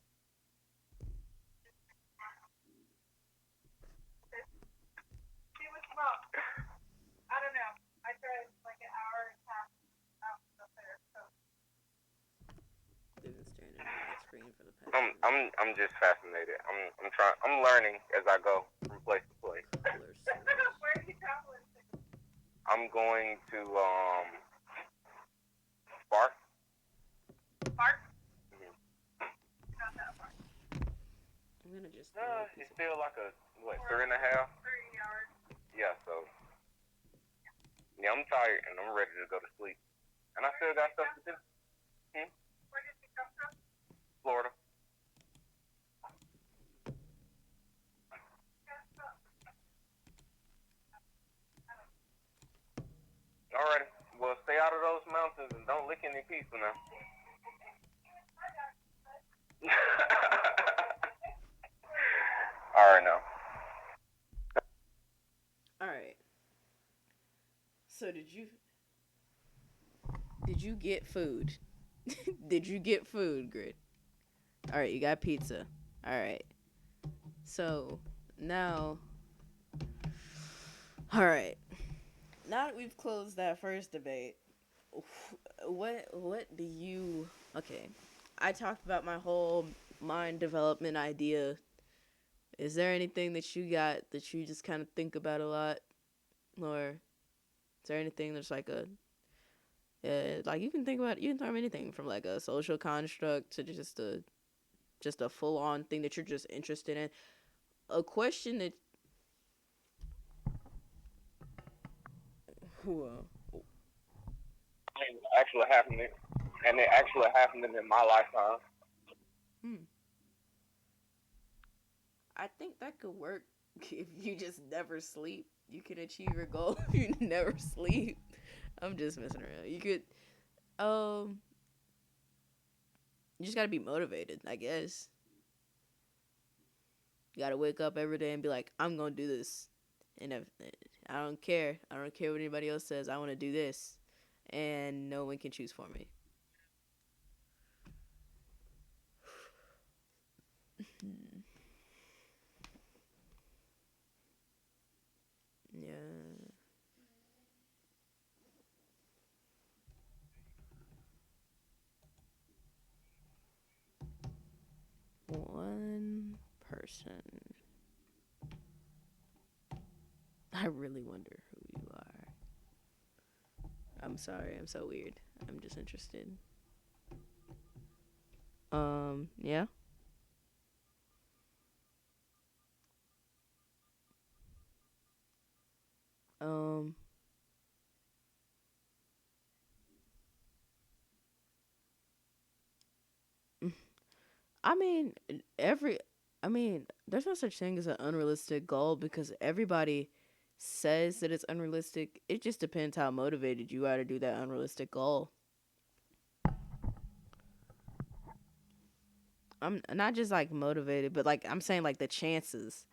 [SPEAKER 2] See what's wrong. I don't know. I tried like an hour and a half up there. So.
[SPEAKER 1] They've been staring at that screen for the past.
[SPEAKER 2] I'm just fascinated. I'm learning as I go from place to place. Where are you traveling to? I'm going to Spark. Spark? Mm-hmm. Not that far.
[SPEAKER 1] I'm gonna just.
[SPEAKER 2] It's still like a 3.5? 3 hours. Yeah, so. Yeah, I'm tired and I'm ready to go to sleep. And I still got stuff to do. Where did you come from? Florida. Alrighty. Well, stay out of those mountains and don't lick any pizza now. Alright now.
[SPEAKER 1] Alright. So did you get food? Did you get food, Grid? Alright, you got pizza. Alright. So now alright. Now that we've closed that first debate, what do you okay. I talked about my whole mind development idea. Is there anything that you got that you just kind of think about a lot? Or is there anything that's like like you can talk about anything from like a social construct to just a full on thing that you're just interested in. A question that
[SPEAKER 2] actually happening, and it actually happened in my lifetime.
[SPEAKER 1] I think that could work if you just never sleep. You can achieve your goal if you never sleep. I'm just messing around. You could, you just gotta be motivated, I guess. You gotta wake up every day and be like, I'm gonna do this. And if, I don't care. I don't care what anybody else says. I want to do this. And no one can choose for me. Yeah. One person. I really wonder who you are. I'm sorry, I'm so weird. I'm just interested. Yeah. Um, I mean, every, I mean, there's no such thing as an unrealistic goal because everybody says that it's unrealistic. It just depends how motivated you are to do that unrealistic goal. I'm not just like motivated, but like I'm saying like the chances.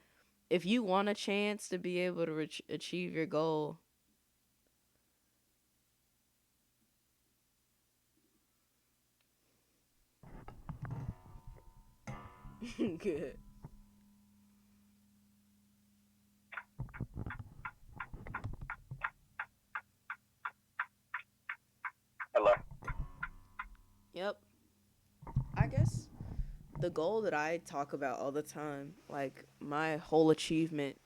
[SPEAKER 1] If you want a chance to be able to achieve your goal, good.
[SPEAKER 2] Hello.
[SPEAKER 1] Yep. I guess the goal that I talk about all the time, like my whole achievement,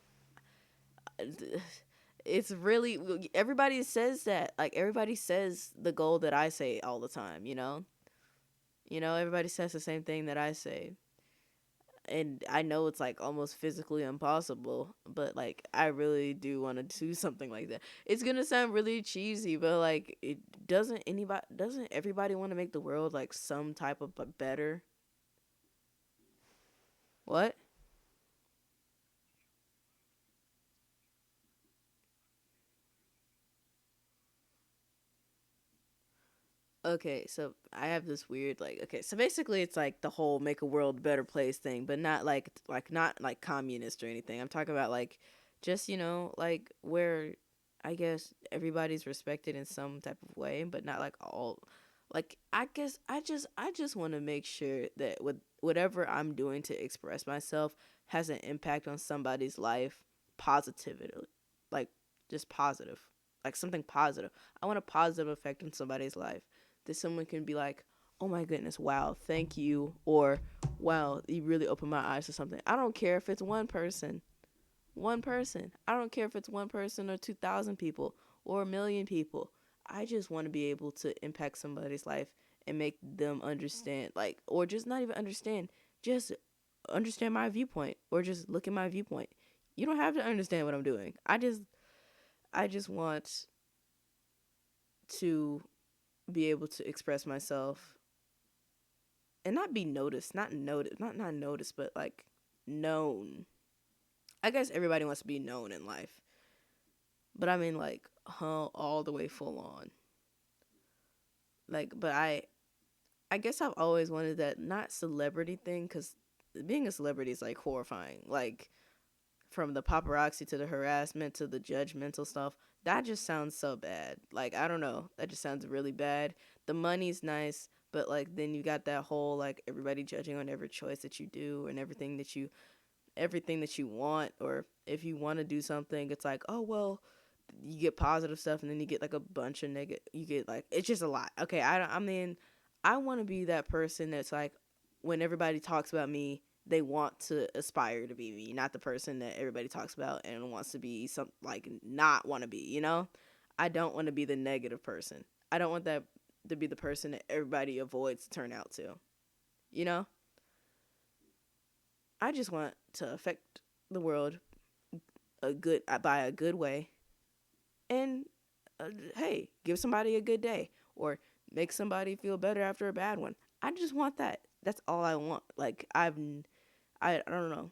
[SPEAKER 1] it's really everybody says that. Like everybody says the goal that I say all the time. Everybody says the same thing that I say, and I know it's like almost physically impossible, but like I really do want to do something like that. It's gonna sound really cheesy, but like it doesn't everybody want to make the world like some type of better? What? Okay, so I have this weird like okay, so basically it's like the whole make a world better place thing, but not like communist or anything. I'm talking about like just, like where I guess everybody's respected in some type of way, but not like all like I guess I just want to make sure that with whatever I'm doing to express myself has an impact on somebody's life positively. Like just positive. Like something positive. I want a positive effect on somebody's life that someone can be like, oh my goodness, wow, thank you, or wow, you really opened my eyes to something. I don't care if it's one person. One person. I don't care if it's one person or 2,000 people or a million people. I just want to be able to impact somebody's life and make them understand, like, or just not even understand, just understand my viewpoint or just look at my viewpoint. You don't have to understand what I'm doing. I just want to be able to express myself and not be noticed, not noticed, but like known. I guess everybody wants to be known in life, but I mean like all the way full on. Like, but I guess I've always wanted that not celebrity thing because being a celebrity is like horrifying. Like from the paparazzi to the harassment to the judgmental stuff. That just sounds so bad. Like I don't know, that just sounds really bad. The money's nice, but like then you got that whole like everybody judging on every choice that you do and everything that you want, or if you want to do something it's like, oh well, you get positive stuff and then you get like a bunch of negative, you get like it's just a lot. Okay, I mean I want to be that person that's like when everybody talks about me they want to aspire to be me, not the person that everybody talks about and wants to be some like not want to be. I don't want to be the negative person. I don't want that to be the person that everybody avoids to turn out to you know I just want to affect the world a good by a good way, and hey, give somebody a good day or make somebody feel better after a bad one. I just want that. That's all I want. Like I don't know,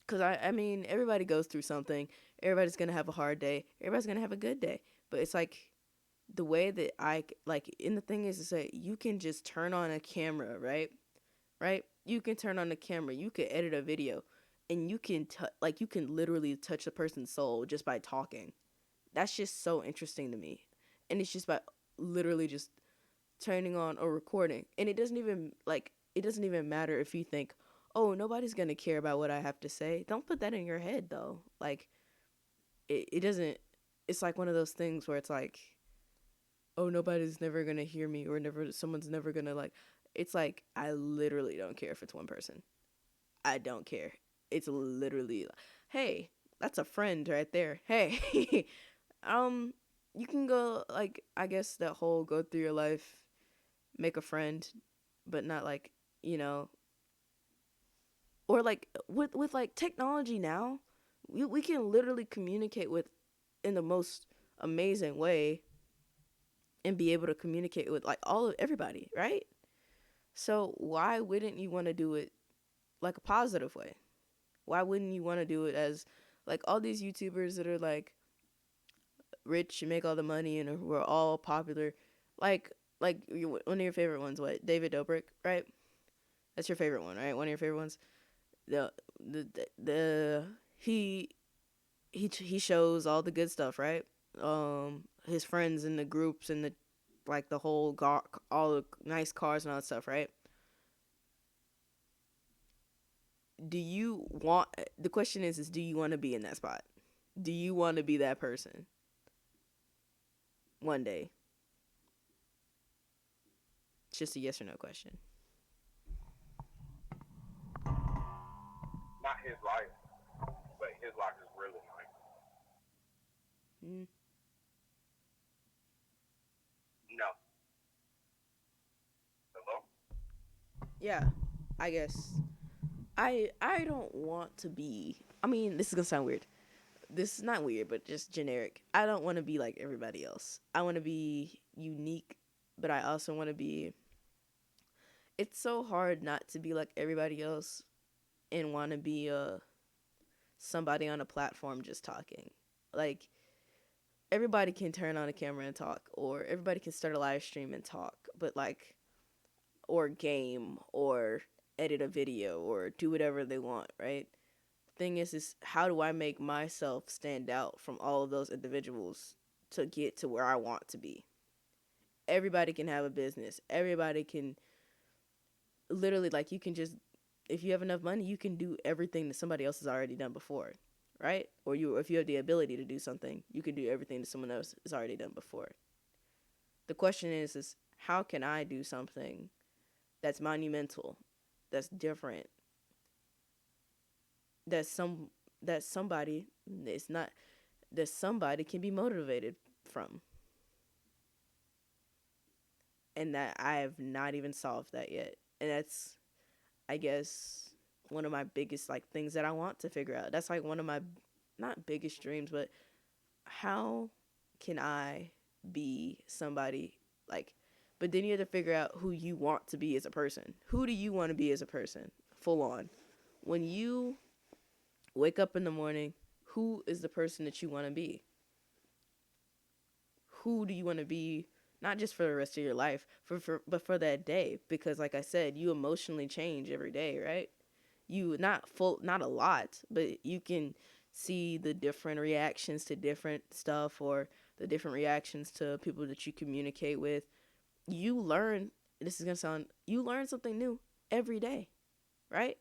[SPEAKER 1] cuz I mean everybody goes through something. Everybody's going to have a hard day. Everybody's going to have a good day. But it's like the way that I like and the thing is that you can just turn on a camera, right? Right? You can turn on the camera. You can edit a video and you can like you can literally touch a person's soul just by talking. That's just so interesting to me. And it's just by literally just turning on or recording. And it doesn't even matter if you think, "Oh, nobody's going to care about what I have to say." Don't put that in your head though. Like it doesn't it's like one of those things where it's like, "Oh, nobody's never going to hear me or never someone's never going to like." It's like I literally don't care if it's one person. I don't care. It's literally, hey, that's a friend right there. Hey, um, you can go like I guess that whole go through your life, make a friend. but not like, you know, or like with like technology now, we can literally communicate with in the most amazing way and be able to communicate with like all of everybody, right? So why wouldn't you want to do it like a positive way? Why wouldn't you want to do it as like all these YouTubers that are like rich and make all the money and we're all popular, like one of your favorite ones, what, David Dobrik, right? That's your favorite one, right? One of your favorite ones. The he shows all the good stuff, right? His friends and the groups and the like the whole all the nice cars and all that stuff, right? Do you want, the question is do you want to be in that spot? Do you want to be that person one day? It's just a yes or no question.
[SPEAKER 2] Not his life, but his life is really nice.
[SPEAKER 1] Mm,
[SPEAKER 2] No. Hello?
[SPEAKER 1] yeah, I guess I don't want to be. I mean, this is gonna sound weird. This is not weird, but just generic. I don't want to be like everybody else. I want to be unique, but I also want to be. It's so hard not to be like everybody else and want to be somebody on a platform just talking. Like everybody can turn on a camera and talk, or everybody can start a live stream and talk, but like, or game, or edit a video, or do whatever they want, right? Thing is how do I make myself stand out from all of those individuals to get to where I want to be? Everybody can have a business. Everybody can literally, like, you can just, if you have enough money, you can do everything that somebody else has already done before, right? Or you, if you have the ability to do something, you can do everything that someone else has already done before. The question is how can I do something that's monumental, that's different, that somebody, it's not, that somebody can be motivated from, and that I have not even solved that yet. And that's, I guess, one of my biggest like things that I want to figure out. That's like one of my not biggest dreams, but how can I be somebody like, but then you have to figure out who you want to be as a person. Who do you want to be as a person? Full on. When you wake up in the morning, who is the person that you want to be? Who do you want to be, not just for the rest of your life, but for that day? Because like I said, you emotionally change every day, right? You not a lot, but you can see the different reactions to different stuff, or the different reactions to people that you communicate with. You learn, this is going to sound, you learn something new every day, right?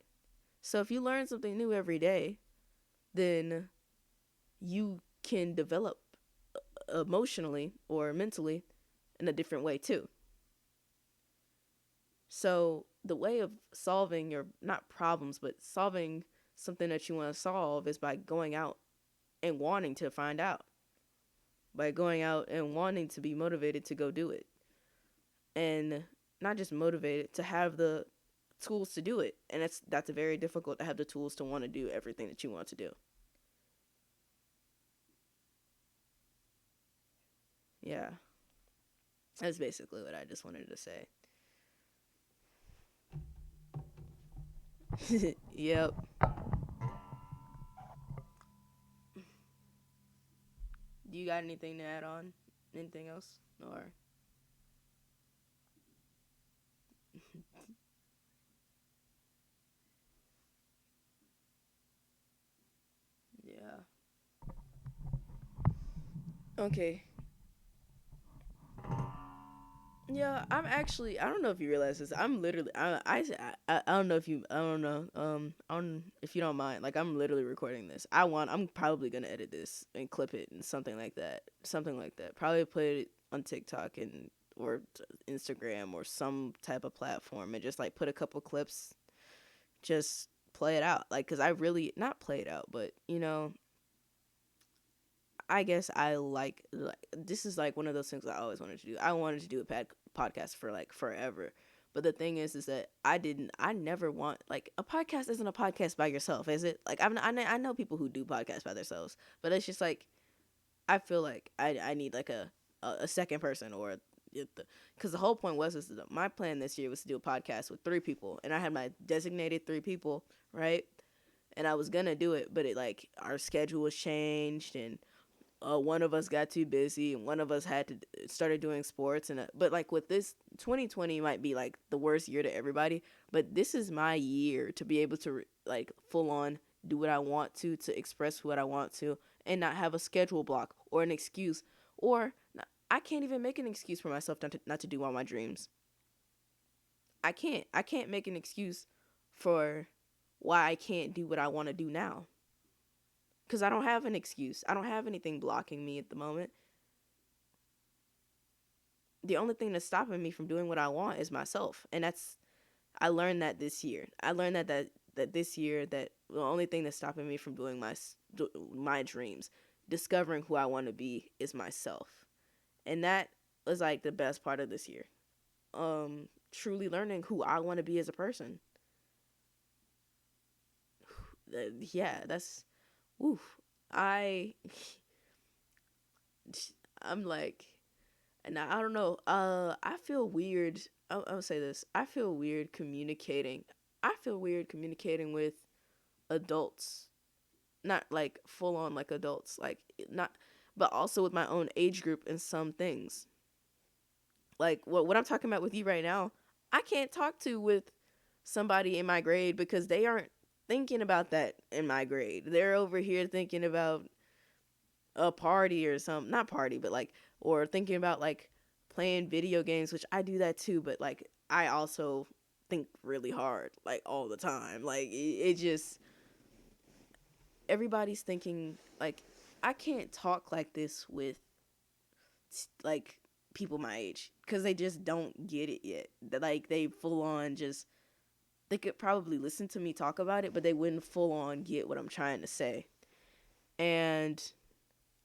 [SPEAKER 1] So if you learn something new every day, then you can develop emotionally or mentally in a different way too. So the way of solving your, not problems, but solving something that you want to solve is by going out and wanting to find out. By going out and wanting to be motivated to go do it. And not just motivated, to have the tools to do it. And that's very difficult to have the tools to want to do everything that you want to do. Yeah. That's basically what I just wanted to say. Yep. Do you got anything to add on? Anything else? Or yeah. Okay. Yeah, I'm actually. I don't know if you realize this. I'm literally. I don't know if you. I don't know. I don't. If you don't mind, like I'm literally recording this. I'm probably gonna edit this and clip it and something like that. Something like that. Probably put it on TikTok and or Instagram or some type of platform and just like put a couple clips. Just play it out. Like, cause I really not play it out, but I guess I like this is like one of those things I always wanted to do. I wanted to do a podcast for like forever, But the thing is that I never want, like, a podcast isn't a podcast by yourself, is it? Like, I know people who do podcasts by themselves, but it's just like, I feel like I need like a second person, or because the whole point was, is that my plan this year was to do a podcast with three people, and I had my designated three people, right? And I was gonna do it, but it, like, our schedule was changed, and one of us got too busy, and one of us had to started doing sports, and but like with this, 2020 might be like the worst year to everybody, but this is my year to be able to like full on do what I want to express what I want to, and not have a schedule block or an excuse, or I can't even make an excuse for myself not to do all my dreams. I can't make an excuse for why I can't do what I want to do now, because I don't have an excuse. I don't have anything blocking me at the moment. The only thing that's stopping me from doing what I want is myself, and that's, I learned that this year. I learned that this year, that the only thing that's stopping me from doing my dreams, discovering who I want to be, is myself, and that was like the best part of this year. Truly learning who I want to be as a person. Yeah, that's, oof. I I'm like, and I don't know. I feel weird. I'll say this. I feel weird communicating. I feel weird communicating with adults, not like full on like adults, like not, but also with my own age group in some things. Like what I'm talking about with you right now, I can't talk to with somebody in my grade because they aren't thinking about that in my grade. They're over here thinking about a party or something, not party, but like, or thinking about like playing video games, which I do that too, but like I also think really hard like all the time. Like it just, everybody's thinking like, I can't talk like this with like people my age because they just don't get it yet. Like they full on just, they could probably listen to me talk about it, but they wouldn't full on get what I'm trying to say. And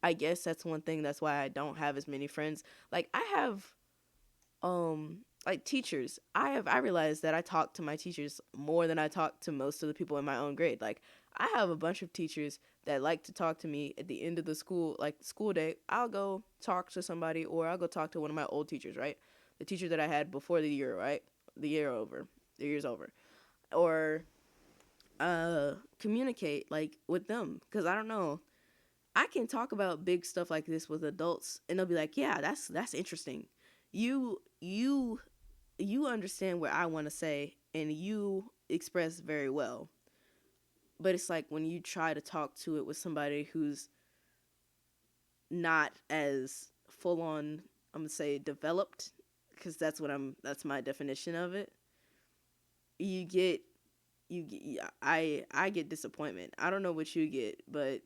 [SPEAKER 1] I guess that's one thing that's why I don't have as many friends. Like I have like teachers. I realized that I talk to my teachers more than I talk to most of the people in my own grade. Like I have a bunch of teachers that like to talk to me at the end of the school, like school day. I'll go talk to somebody, or I'll go talk to one of my old teachers, right? The teacher that I had before the year, right? The year over. The year's over. Or communicate like with them, cuz I don't know, I can talk about big stuff like this with adults, and they'll be like, "Yeah, that's interesting. You you understand what I want to say, and you express very well." But it's like when you try to talk to it with somebody who's not as full on, I'm going to say developed, cuz that's my definition of it. You get yeah, I get disappointment. I don't know what you get, but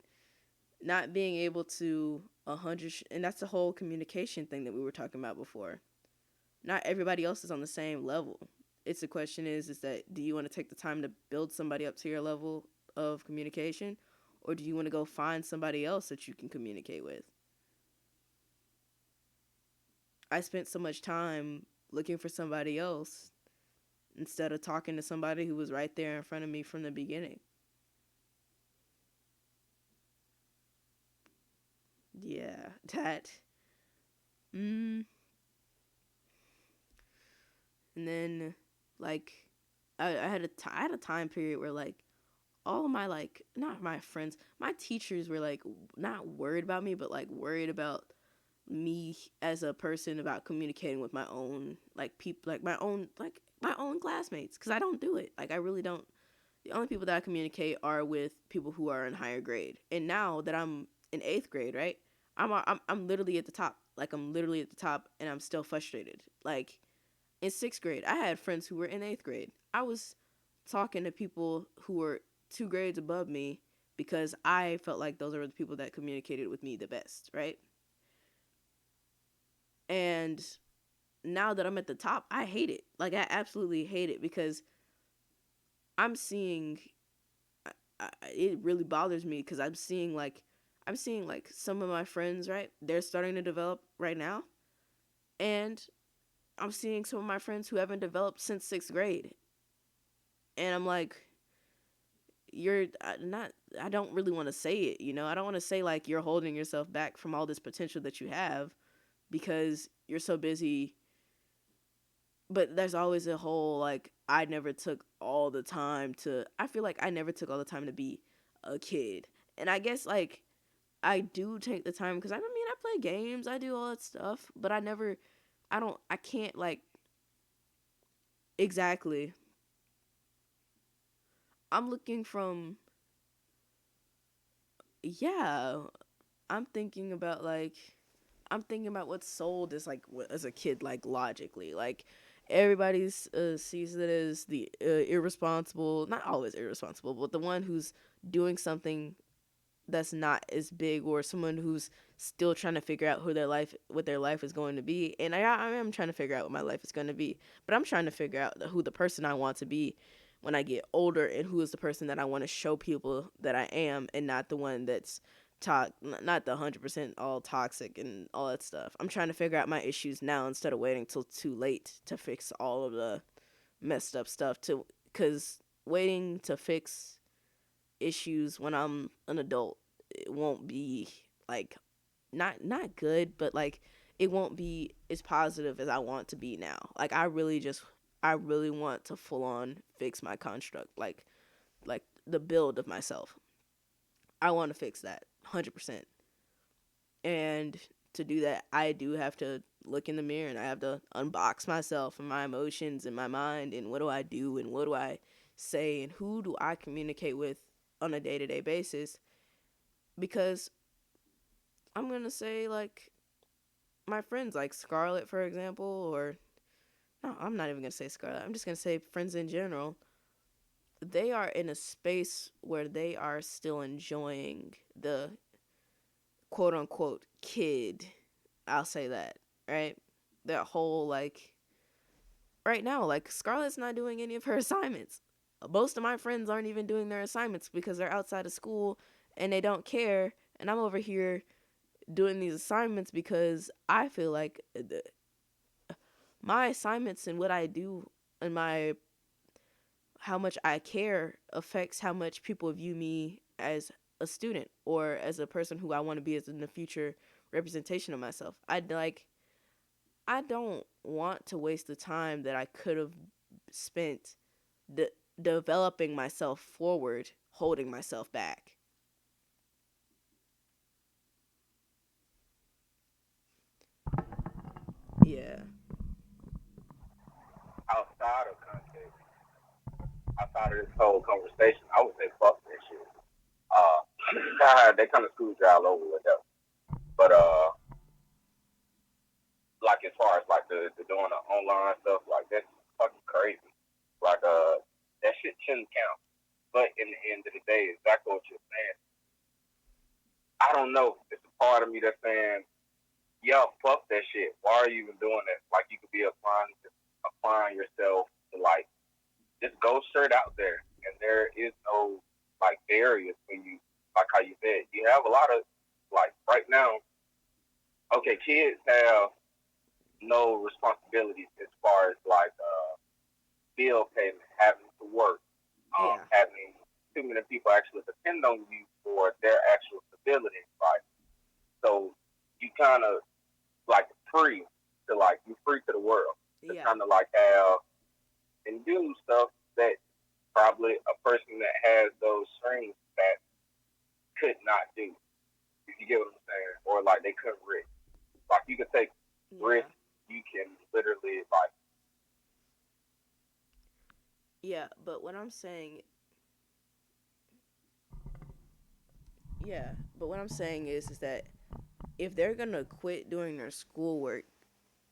[SPEAKER 1] not being able to 100 and that's the whole communication thing that we were talking about before. Not everybody else is on the same level. It's the question is that, do you want to take the time to build somebody up to your level of communication, or do you want to go find somebody else that you can communicate with? I spent so much time looking for somebody else instead of talking to somebody who was right there in front of me from the beginning. Yeah, that. Mm. And then, like, I had I had a time period where like all of my, like, not my friends, my teachers were like not worried about me, but like worried about me as a person, about communicating with my own like people, like my own classmates, because I don't do it. Like I really don't. The only people that I communicate are with people who are in higher grade. And now that I'm in eighth grade, right? I'm literally at the top. Like I'm literally at the top, and I'm still frustrated. Like in sixth grade, I had friends who were in eighth grade. I was talking to people who were two grades above me because I felt like those are the people that communicated with me the best, right? And now that I'm at the top, I hate it. Like I absolutely hate it because I'm seeing, it really bothers me because I'm seeing like some of my friends, right? They're starting to develop right now, and I'm seeing some of my friends who haven't developed since 6th grade, and I'm like, you're not. I don't really want to say it. I don't want to say like you're holding yourself back from all this potential that you have because you're so busy. But there's always a whole like I never took all the time to. I feel like I never took all the time to be a kid, and I guess like I do take the time because I mean I play games, I do all that stuff, but I never. I can't like exactly. I'm looking from yeah. I'm thinking about like I'm thinking about what's sold as like as a kid like logically like everybody's sees it as the irresponsible, not always irresponsible, but the one who's doing something that's not as big, or someone who's still trying to figure out who their life what their life is going to be. And I am trying to figure out what my life is going to be, but I'm trying to figure out who the person I want to be when I get older, and who is the person that I want to show people that I am, and not the one that's not the 100% all toxic and all that stuff. I'm trying to figure out my issues now instead of waiting till too late to fix all of the messed up stuff, to cuz waiting to fix issues when I'm an adult, it won't be like not good, but like it won't be as positive as I want to be now. Like I really want to full on fix my construct, like the build of myself. I want to fix that 100%. And to do that, I do have to look in the mirror and I have to unbox myself and my emotions and my mind, and what do I do and what do I say and who do I communicate with on a day-to-day basis. Because I'm going to say like my friends like Scarlett, for example, or no, I'm not even going to say Scarlett. I'm just going to say friends in general. They are in a space where they are still enjoying the quote unquote kid. I'll say that, right? That whole like right now, like Scarlett's not doing any of her assignments. Most of my friends aren't even doing their assignments because they're outside of school and they don't care. And I'm over here doing these assignments because I feel like my assignments and what I do and my how much I care affects how much people view me as a student or as a person who I want to be as in the future representation of myself. I don't want to waste the time that I could have spent de- developing myself forward, holding myself back. Yeah.
[SPEAKER 2] Outside of context, outside of this whole conversation, I would say fuck that shit. Uh, they kind of screwed y'all over with that. But like as far as like the doing the online stuff, like that's fucking crazy. Like that shit shouldn't count. But in the end of the day, exactly what you're saying. I don't know. It's a part of me that's saying, yo, fuck that shit. Why are you even doing that? Like you could be applying yourself to like just go straight out there, and there is no like barriers when you like how you said you have a lot of like right now. Okay, kids have no responsibilities as far as like bill payment, having to work,
[SPEAKER 1] Yeah.
[SPEAKER 2] having too many people actually depend on you for their actual stability, right? So you kind of like free to like you free to the world to
[SPEAKER 1] Yeah.
[SPEAKER 2] kind of like have and do stuff that probably a person that has those strings that could not do. If you get what I'm saying, or like they couldn't risk. Like you can take
[SPEAKER 1] Yeah.
[SPEAKER 2] risks. You can literally like
[SPEAKER 1] Yeah, but what I'm saying yeah, but what I'm saying is that if they're going to quit doing their schoolwork,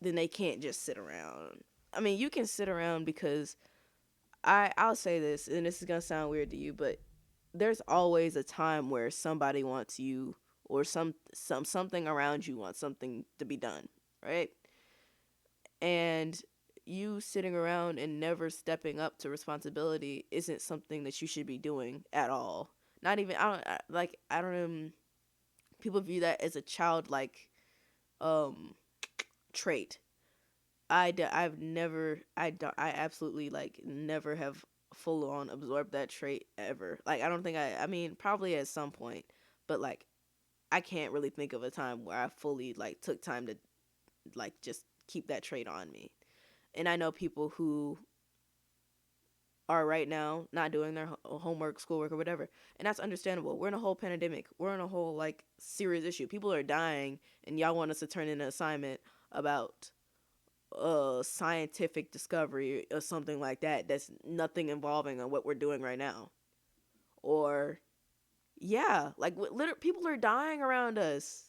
[SPEAKER 1] then they can't just sit around. I mean, you can sit around because I'll say this, and this is gonna sound weird to you, but there's always a time where somebody wants you, or something around you wants something to be done, right? And you sitting around and never stepping up to responsibility isn't something that you should be doing at all. Not even I don't people view that as a childlike um trait. I've never, I absolutely like never have full on absorbed that trait ever. Like, I don't think I mean, probably at some point, but like, I can't really think of a time where I fully like took time to like just keep that trait on me. And I know people who are right now not doing their homework, schoolwork, or whatever, and that's understandable. We're in a whole pandemic. We're in a whole like serious issue. People are dying, and y'all want us to turn in an assignment about scientific discovery or something like that. That's nothing involving on what we're doing right now. Or yeah, like people are dying around us.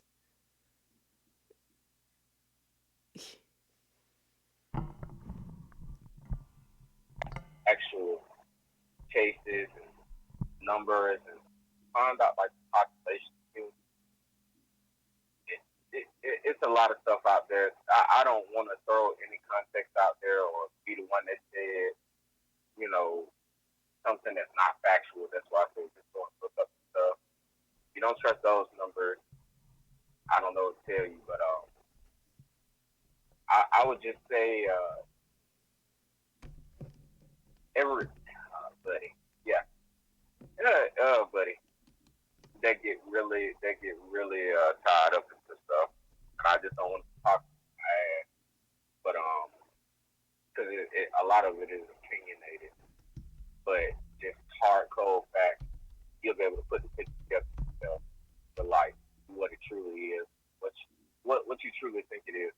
[SPEAKER 2] Actual cases and numbers and find out like the population. It's a lot of stuff out there. I don't want to throw any context out there or be the one that said, you know, something that's not factual. That's why I say just go and look up stuff. If you don't trust those numbers, I don't know what to tell you, but I would just say buddy, yeah, buddy, they get really tied up into stuff, and I just don't want to talk bad, but because a lot of it is opinionated, but just hard cold facts, you'll be able to put the picture together yourself for life, what it truly is, what you truly think it is,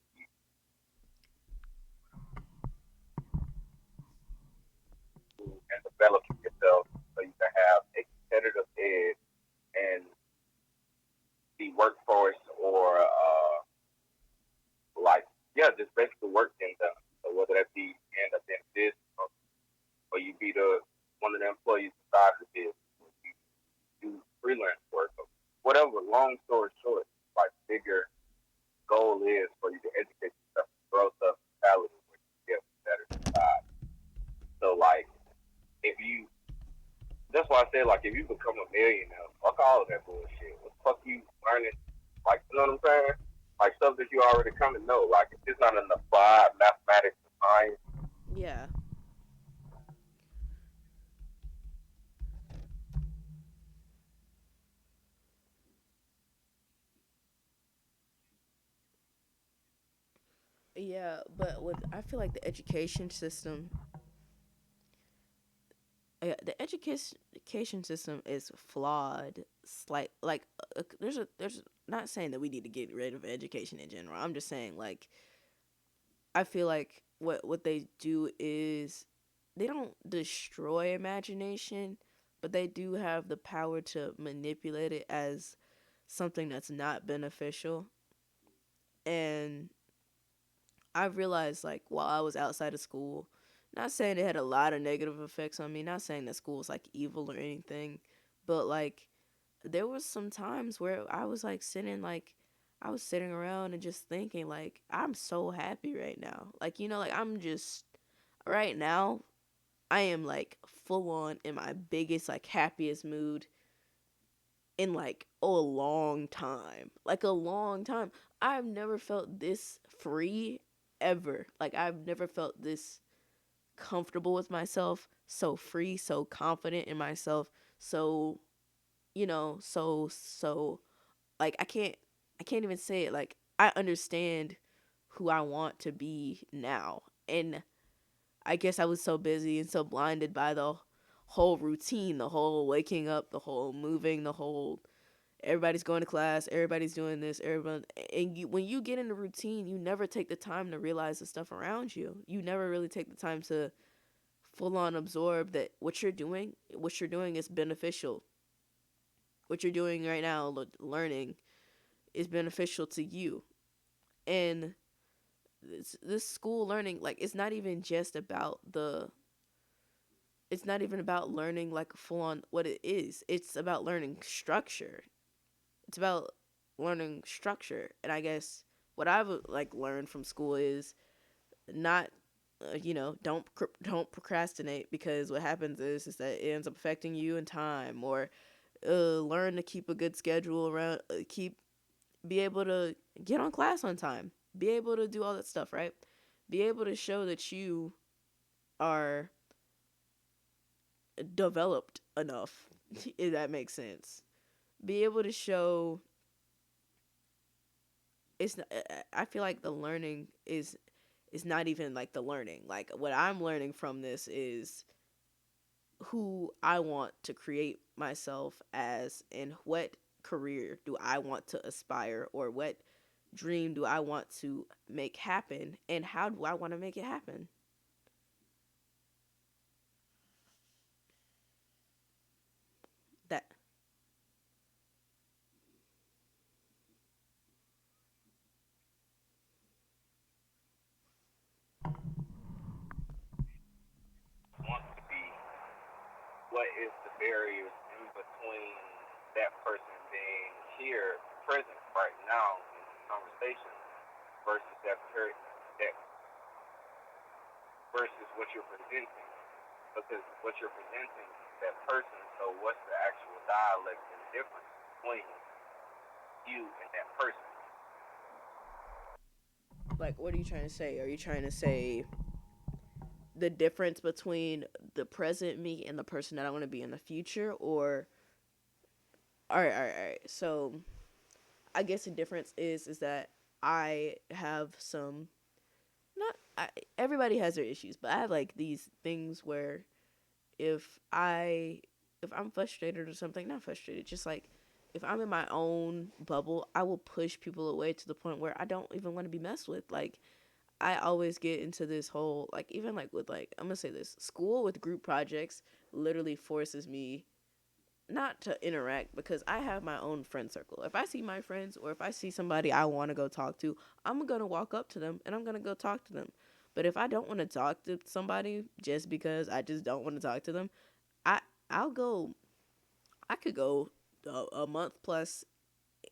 [SPEAKER 2] and developing yourself so you can have a competitive edge and the workforce or like just basically work getting done. So whether that be you end up in this or you be the one of the employees inside of the business, or you do freelance work or whatever. Long story short, like bigger goal is for you to educate yourself, grow up mentality where you get better inside. So like if you that's why I say like if you become a millionaire, fuck all of that bullshit. What the fuck you learning? Like you know what I'm saying? Like stuff that you already come to know. Like if it's not in the applied mathematics and science,
[SPEAKER 1] Yeah. Yeah, but with I feel like the education system, the education system is flawed. Slight like there's not saying that we need to get rid of education in general. I'm just saying like I feel like what they do is they don't destroy imagination, but they do have the power to manipulate it as something that's not beneficial. And I realized like while I was outside of school, not saying it had a lot of negative effects on me, not saying that school was like evil or anything, but like there was some times where I was sitting around and just thinking like I'm so happy right now. Like like I'm just right now I am like full on in my biggest like happiest mood in like a long time. Like a long time. I've never felt this free ever. Like I've never felt this comfortable with myself, so free, so confident in myself, so so like I can't even say it. Like I understand who I want to be now. And I guess I was so busy and so blinded by the whole routine, the whole waking up, the whole moving, the whole everybody's going to class, everybody's doing this, everyone and when you get in the routine, you never take the time to realize the stuff around you. You never really take the time to full on absorb that what you're doing is beneficial. What you're doing right now, learning, is beneficial to you. And this school learning, like it's not even about learning like full on what it is. It's about learning structure. It's about learning structure. And I guess what I've like learned from school is not don't procrastinate, because what happens is that it ends up affecting you in time. Or learn to keep a good schedule around, keep be able to get on class on time, be able to do all that stuff, right? Be able to show that you are developed enough, if that makes sense. Be able to show it's I feel like the learning is not even like the learning. Like what I'm learning from this is who I want to create myself as and what career do I want to aspire or what dream do I want to make happen and how do I want to make it happen. That
[SPEAKER 2] Want to be what is the barriers in between that person being here, present right now in this conversation, versus that versus what you're presenting. Because what you're presenting is that person. So what's the actual dialect and difference between you and that person?
[SPEAKER 1] like what are you trying to say? Are you trying to say the difference between the present me and the person that I want to be in the future or all right. So I guess the difference is that I have some not everybody has their issues, but I have like these things where if I if I'm frustrated or something, not frustrated, just like if I'm in my own bubble, I will push people away to the point where I don't even want to be messed with. Like I always get into this whole like even like with like I'm gonna say this school with group projects literally forces me not to interact because I have my own friend circle. If I see my friends or if I see somebody I want to go talk to, I'm going to walk up to them and I'm going to go talk to them. But if I don't want to talk to somebody just because I just don't want to talk to them, I I'll go I could go a month plus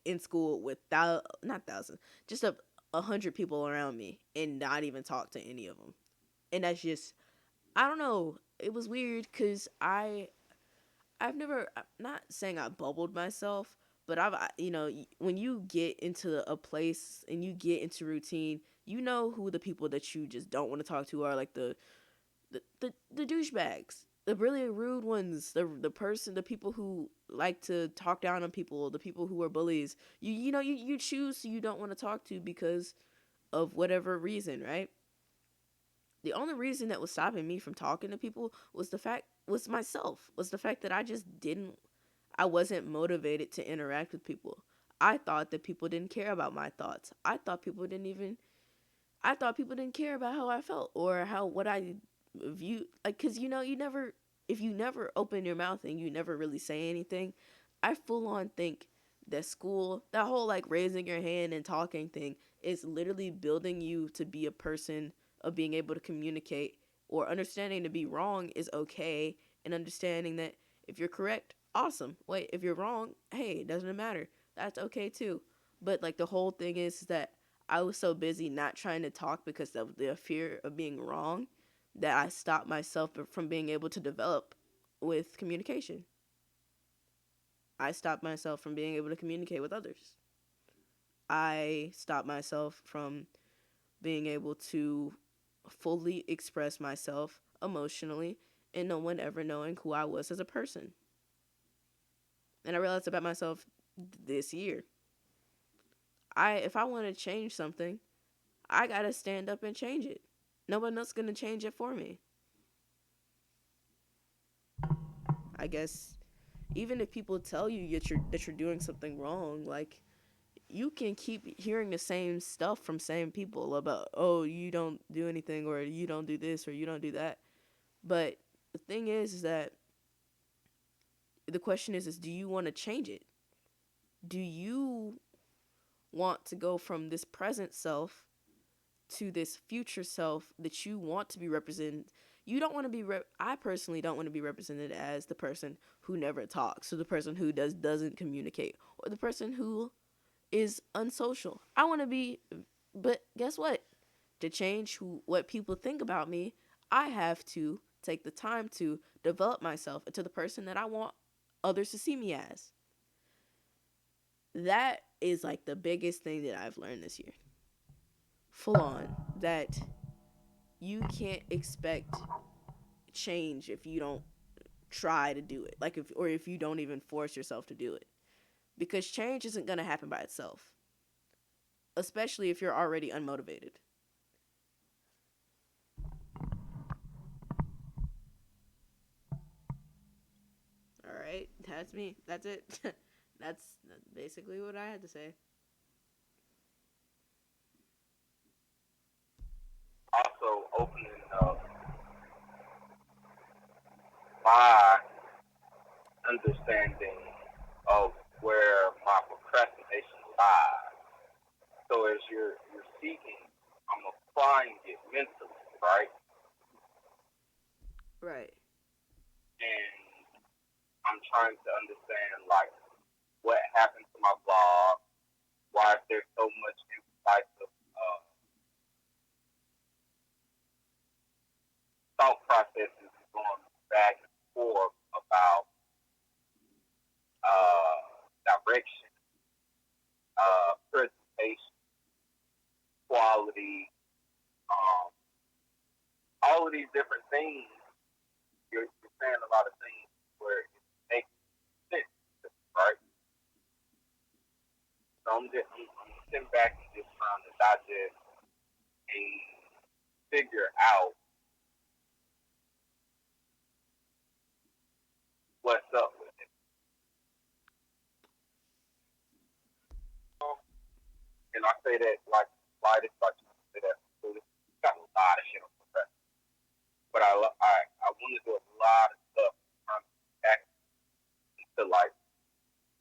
[SPEAKER 1] in school with not thousands, just a hundred people around me and not even talk to any of them. And that's just I don't know. It was weird because I've never, I'm not saying I bubbled myself, but you know, when you get into a place and you get into routine, you know who the people that you just don't want to talk to are, like the douchebags, the really rude ones, the people who like to talk down on people, the people who are bullies. You choose who you don't want to talk to because of whatever reason, right? The only reason that was stopping me from talking to people was myself, was the fact that I wasn't motivated to interact with people. I thought that people didn't care about my thoughts. I thought people didn't care about how I felt or how what I view, like, cuz you never, if you never open your mouth and you never really say anything, I full on think that school, that whole like raising your hand and talking thing is literally building you to be a person of being able to communicate or understanding to be wrong is okay and understanding that if you're correct, awesome. Wait, if you're wrong, hey, it doesn't matter. That's okay too. But like the whole thing is that I was so busy not trying to talk because of the fear of being wrong that I stopped myself from being able to develop with communication. I stopped myself from being able to communicate with others. I stopped myself from being able to fully express myself emotionally and no one ever knowing who I was as a person. And I realized about myself this year. If I want to change something, I got to stand up and change it. No one else going to change it for me. I guess even if people tell you that you're doing something wrong, like you can keep hearing the same stuff from same people about, oh, you don't do anything or you don't do this or you don't do that. But the thing is that the question is do you want to change it? Do you want to go from this present self to this future self that you want to be represented? You don't want to be I personally don't want to be represented as the person who never talks or the person who doesn't communicate or the person who is unsocial. I want to be, but guess what? To change what people think about me, I have to take the time to develop myself into the person that I want others to see me as. That is like the biggest thing that I've learned this year. Full on. That you can't expect change if you don't try to do it. Like if you don't even force yourself to do it. Because change isn't going to happen by itself, especially if you're already unmotivated. All right, that's me. That's it. That's basically what I had to say.
[SPEAKER 2] Also opening up my understanding of where my procrastination lies. So as you're seeking, I'm applying it mentally, right?
[SPEAKER 1] Right.
[SPEAKER 2] And I'm trying to understand like what happened to my blog, why is there so much type of thought processes going back and forth about direction, presentation, quality, um, all of these different things. You're saying a lot of things where it makes sense, right? So I'm sitting back and just trying to digest and figure out what's up with it. And I say that like lightest, like say that so it's got a lot of shit on the press. But I want to do a lot of stuff trying to back to like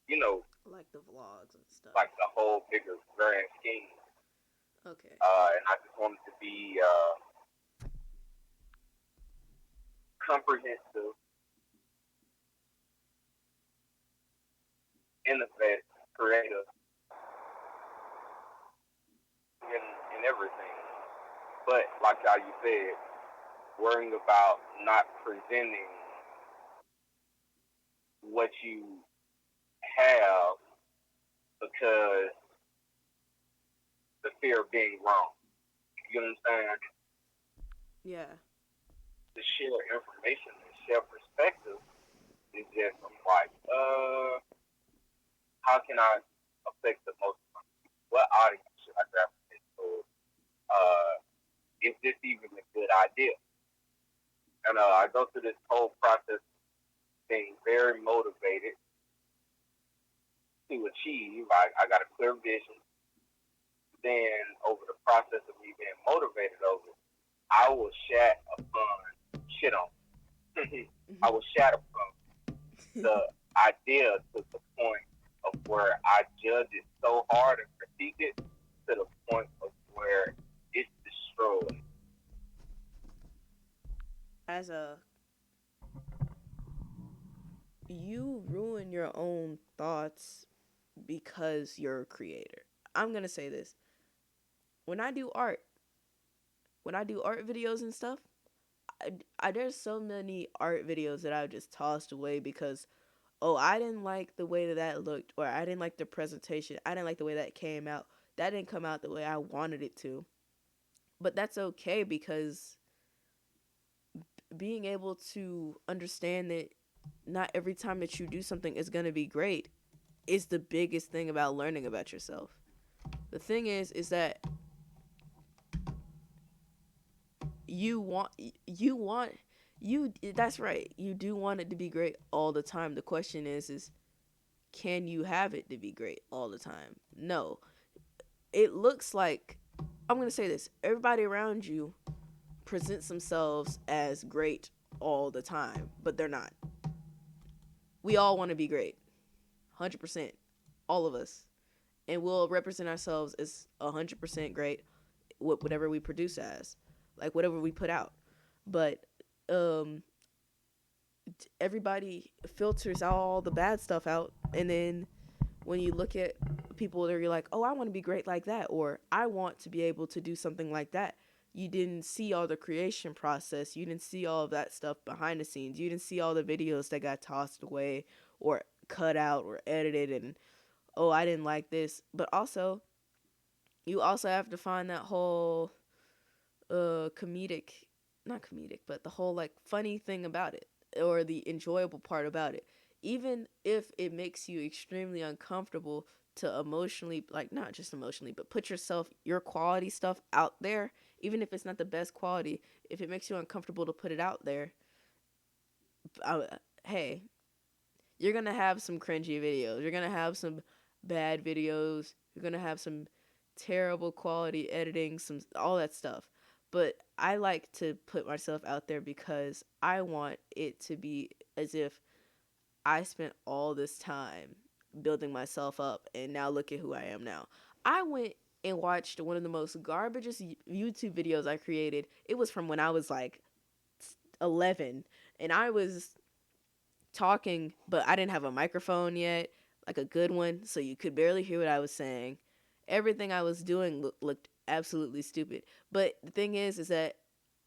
[SPEAKER 2] you know
[SPEAKER 1] Like the vlogs and stuff.
[SPEAKER 2] like the whole bigger grand scheme.
[SPEAKER 1] Okay.
[SPEAKER 2] And I just want it to be comprehensive, innovative, creative, in everything. But like how you said, worrying about not presenting what you have because the fear of being wrong. You understand?
[SPEAKER 1] Yeah.
[SPEAKER 2] To share information and share perspective is just I'm like, how can I affect the most? What audience should I gravitate toward? Uh, is this even a good idea? And I go through this whole process being very motivated to achieve. I got a clear vision. Then over the process of me being motivated over, I will shat upon shit on. I will shat upon the idea to the point of where I judge it so hard and critique it to the point of where it's destroyed.
[SPEAKER 1] As a you ruin your own thoughts because you're a creator. I'm going to say this. When I do art, when I do art videos and stuff, there's so many art videos that I've just tossed away because oh, I didn't like the way that that looked, or I didn't like the presentation. I didn't like the way that came out. That didn't come out the way I wanted it to. But that's okay because being able to understand that not every time that you do something is going to be great is the biggest thing about learning about yourself. The thing is that you want you want you that's right. You do want it to be great all the time. The question is can you have it to be great all the time? No. It looks like I'm going to say this. Everybody around you presents themselves as great all the time, but they're not. We all want to be great. 100%. All of us. And we'll represent ourselves as 100% great whatever we produce as, like whatever we put out. But um everybody filters all the bad stuff out, and then when you look at people that are like, oh, I want to be great like that, or I want to be able to do something like that, you didn't see all the creation process. You didn't see all of that stuff behind the scenes. You didn't see all the videos that got tossed away or cut out or edited. And oh, I didn't like this. But also, you also have to find that whole comedic, not comedic, but the whole like funny thing about it or the enjoyable part about it. Even if it makes you extremely uncomfortable to emotionally, like not just emotionally, but put yourself, your quality stuff out there, even if it's not the best quality, if it makes you uncomfortable to put it out there, uh, hey, you're gonna have some cringy videos. You're gonna have some bad videos. You're gonna have some terrible quality editing, some all that stuff. But I like to put myself out there because I want it to be as if I spent all this time building myself up and now look at who I am now. I went and watched one of the most garbageous YouTube videos I created. It was from when I was like 11 and I was talking, but I didn't have a microphone yet, like a good one, so you could barely hear what I was saying. Everything I was doing looked absolutely stupid. But the thing is that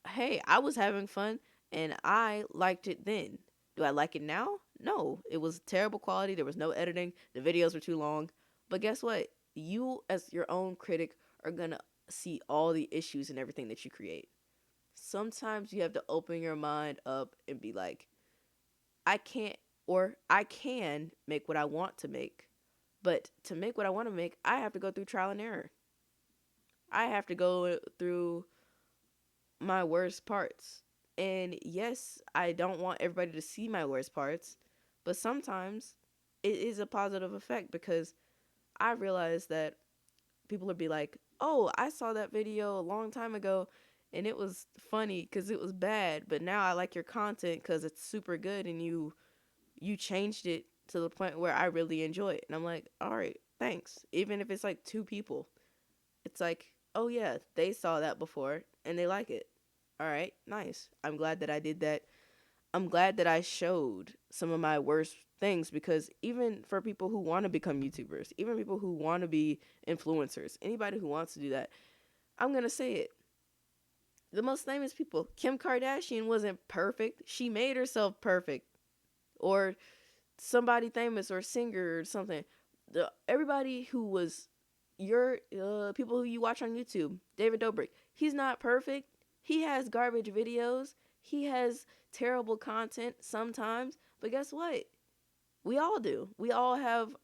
[SPEAKER 1] hey, I was having fun and I liked it then. Do I like it now? No, it was terrible quality. There was no editing. The videos were too long. But guess what? You, as your own critic, are gonna see all the issues and everything that you create. Sometimes you have to open your mind up and be like, I can't, or I can make what I want to make. But to make what I want to make, I have to go through trial and error. I have to go through my worst parts. And yes, I don't want everybody to see my worst parts, but sometimes it is a positive effect because I realize that people will be like, "Oh, I saw that video a long time ago and it was funny cuz it was bad, but now I like your content cuz it's super good and you changed it to the point where I really enjoy it." And I'm like, "All right, thanks." Even if it's like two people, it's like, "Oh yeah, they saw that before and they like it." All right, nice. I'm glad that I did that. I'm glad that I showed some of my worst things because even for people who want to become YouTubers, even people who want to be influencers, anybody who wants to do that, I'm going to say it. The most famous people, Kim Kardashian wasn't perfect. She made herself perfect. Or somebody famous or singer or something. Everybody who was your people who you watch on YouTube, David Dobrik, he's not perfect. He has garbage videos. He has terrible content sometimes. But guess what? We all do. We all have,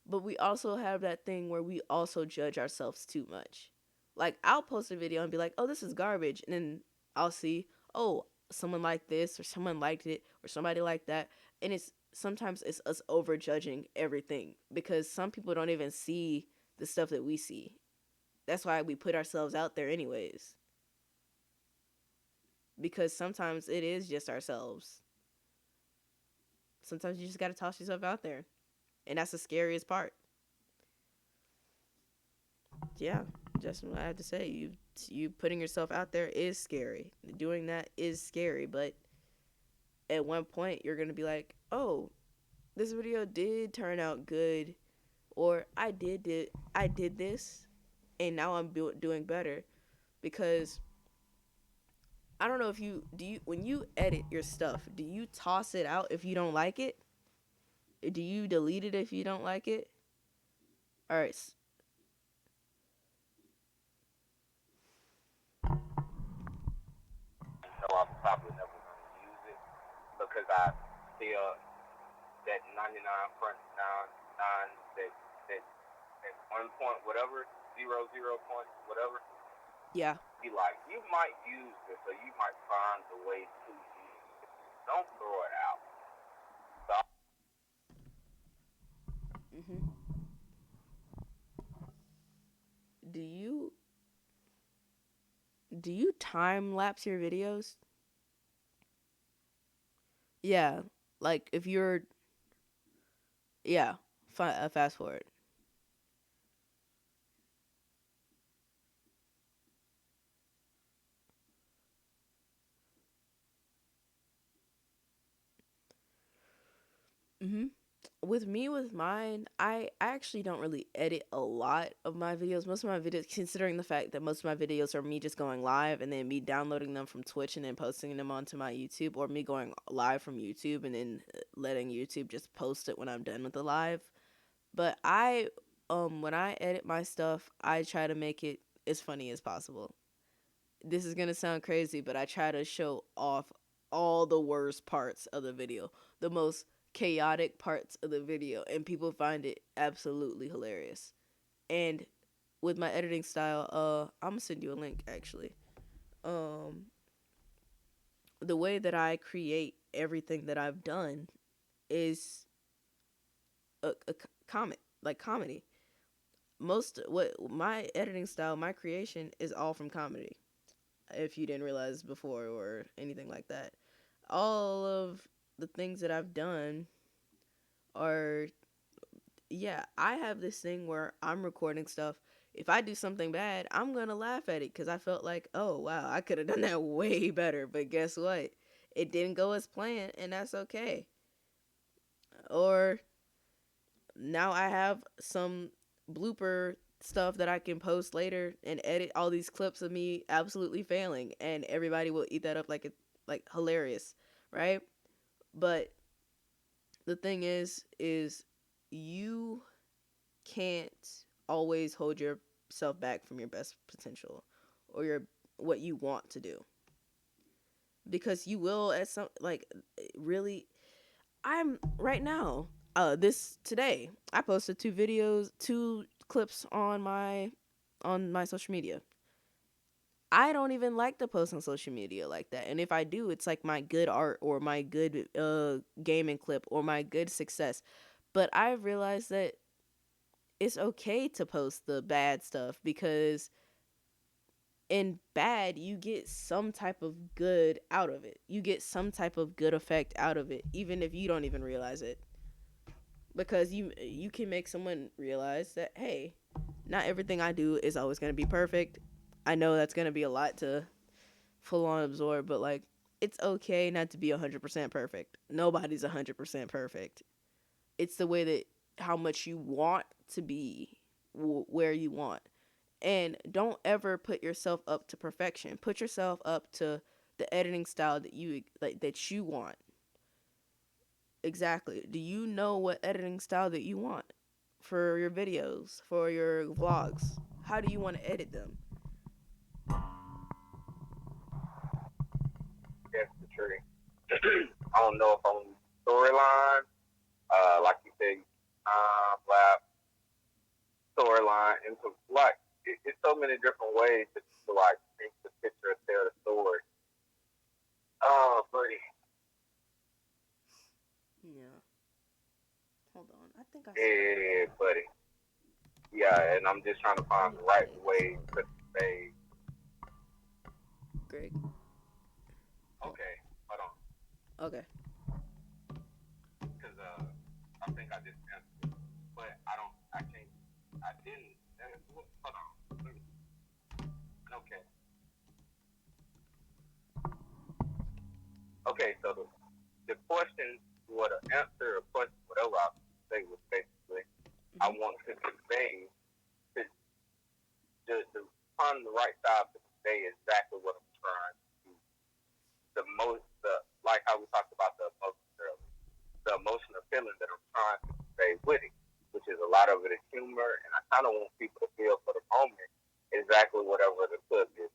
[SPEAKER 1] but we also have that thing where we also judge ourselves too much. Like I'll post a video and be like, "Oh, this is garbage," and then I'll see, "Oh, someone liked this or someone liked it or somebody liked that," and it's sometimes it's us over judging everything because some people don't even see the stuff that we see. That's why we put ourselves out there anyways. Because sometimes it is just ourselves. Sometimes you just gotta toss yourself out there, and that's the scariest part. Yeah, just what I have to say. You putting yourself out there is scary. Doing that is scary, but at one point you're gonna be like, oh, this video did turn out good, or I did this, and now I'm doing better because I don't know if you do you when you edit your stuff, do you toss it out if you don't like it? Do you delete it if you don't like it? All right.
[SPEAKER 2] No, I'm probably never going to use it because I feel that 99.99 that at one point whatever 00 point whatever
[SPEAKER 1] Yeah.
[SPEAKER 2] be like you might use this or you might find a way to use it. Don't throw it out. So,
[SPEAKER 1] Mhm. Do you time lapse your videos? Yeah. Like if you're yeah, fast forward. Mhm. With me with mine, I actually don't really edit a lot of my videos. Most of my videos, considering the fact that most of my videos are me just going live and then me downloading them from Twitch and then posting them onto my YouTube, or me going live from YouTube and then letting YouTube just post it when I'm done with the live. But when I edit my stuff, I try to make it as funny as possible. this is gonna sound crazy, but I try to show off all the worst parts of the video, the most chaotic parts of the video, and people find it absolutely hilarious. And with my editing style, I'm gonna send you a link actually. Um, the way that I create everything that I've done is a comment, like comedy. Most what my editing style, my creation is all from comedy. If you didn't realize before or anything like that, all of the things that I've done are, yeah, I have this thing where I'm recording stuff. If I do something bad, I'm gonna laugh at it because I felt like, oh wow, I could have done that way better. But guess what? It didn't go as planned, and that's okay. Or now I have some blooper stuff that I can post later and edit all these clips of me absolutely failing, and everybody will eat that up like it's like hilarious, right? But the thing is you can't always hold yourself back from your best potential or your what you want to do, because you will at some like really. I'm right now, this today I posted two clips on my social media. I don't even like to post on social media like that, and if I do, it's like my good art or my good gaming clip or my good success. But I've realized that it's okay to post the bad stuff, because in bad you get some type of good out of it. You get some type of good effect out of it, even if you don't even realize it. Because you can make someone realize that, hey, not everything I do is always going to be perfect. I know that's going to be a lot to full on absorb, but like, it's okay not to be 100% perfect. Nobody's 100% perfect. It's the way that how much you want to be where you want. And don't ever put yourself up to perfection. Put yourself up to the editing style that you like, that you want. Exactly. Do you know what editing style that you want for your videos, for your vlogs? How do you want to edit them?
[SPEAKER 2] That's the tree. I don't know if I'm storyline, like you said, lab storyline, into like it's so many different ways to like paint the picture and tell the story. Oh, buddy,
[SPEAKER 1] Yeah. Hold on. I think I saw
[SPEAKER 2] yeah, buddy, yeah, and I'm just trying to
[SPEAKER 1] Let
[SPEAKER 2] find
[SPEAKER 1] me
[SPEAKER 2] the right
[SPEAKER 1] play this
[SPEAKER 2] way
[SPEAKER 1] one.
[SPEAKER 2] to say,
[SPEAKER 1] Greg. Oh,
[SPEAKER 2] okay, hold on,
[SPEAKER 1] okay.
[SPEAKER 2] because I think I just answered, but I can't, I didn't. Hold on, okay, okay, so the question, what an answer, a question, whatever I say was basically, I
[SPEAKER 1] Mhm.
[SPEAKER 2] want to convey to the find the right style to convey exactly what I'm trying to do. Like how we talked about the emotion earlier, the emotional feeling that I'm trying to convey with it, which is a lot of it is humor, and I kind of want people to feel for the moment exactly whatever the clip is,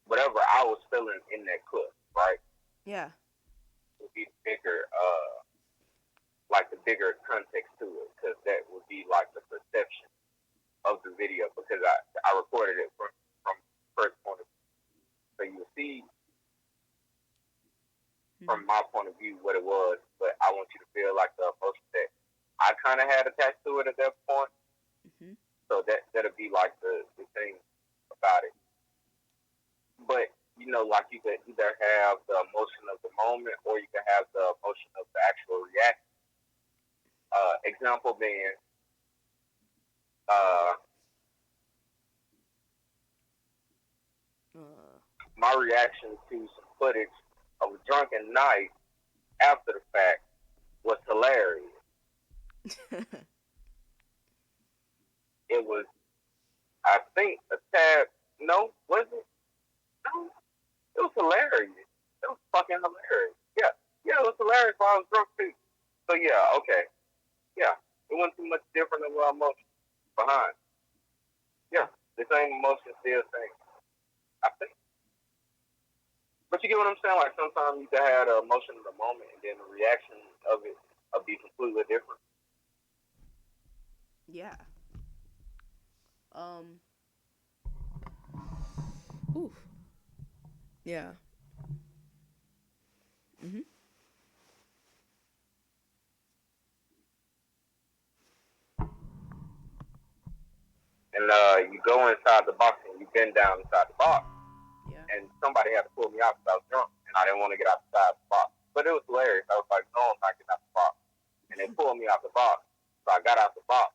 [SPEAKER 2] whatever I was feeling in that clip, right?
[SPEAKER 1] Yeah.
[SPEAKER 2] Would be bigger, like the bigger context to it, because that would be like the perception of the video, because I recorded it from first point of view. So you see
[SPEAKER 1] Mhm.
[SPEAKER 2] from my point of view what it was, but I want you to feel like the emotion that I kind of had attached to it at that point.
[SPEAKER 1] Mhm.
[SPEAKER 2] So that'll be like the thing about it. But you know, like you could either have the emotion of the moment or you can have the emotion of the actual reaction. Example being, uh,
[SPEAKER 1] Uh.
[SPEAKER 2] my reaction to some footage of a drunken night after the fact was hilarious. It was, I think, a tad. No, was it? No, it was hilarious. It was fucking hilarious. Yeah, yeah, it was hilarious while I was drunk too. So yeah, okay, yeah, it wasn't too much different than what I'm behind. Yeah, the same emotion still same. I think. But you get what I'm saying? Like sometimes you can have the emotion of the moment, and then the reaction of it will be completely different.
[SPEAKER 1] Yeah. Um. Oof. Yeah. Mhm.
[SPEAKER 2] And you go inside the box, and you bend down inside the box,
[SPEAKER 1] Yeah.
[SPEAKER 2] and somebody had to pull me out because I was drunk, and I didn't want to get outside the box. But it was hilarious. I was like, no, I'm not getting out the box. And they pulled me out the box. So I got out the box,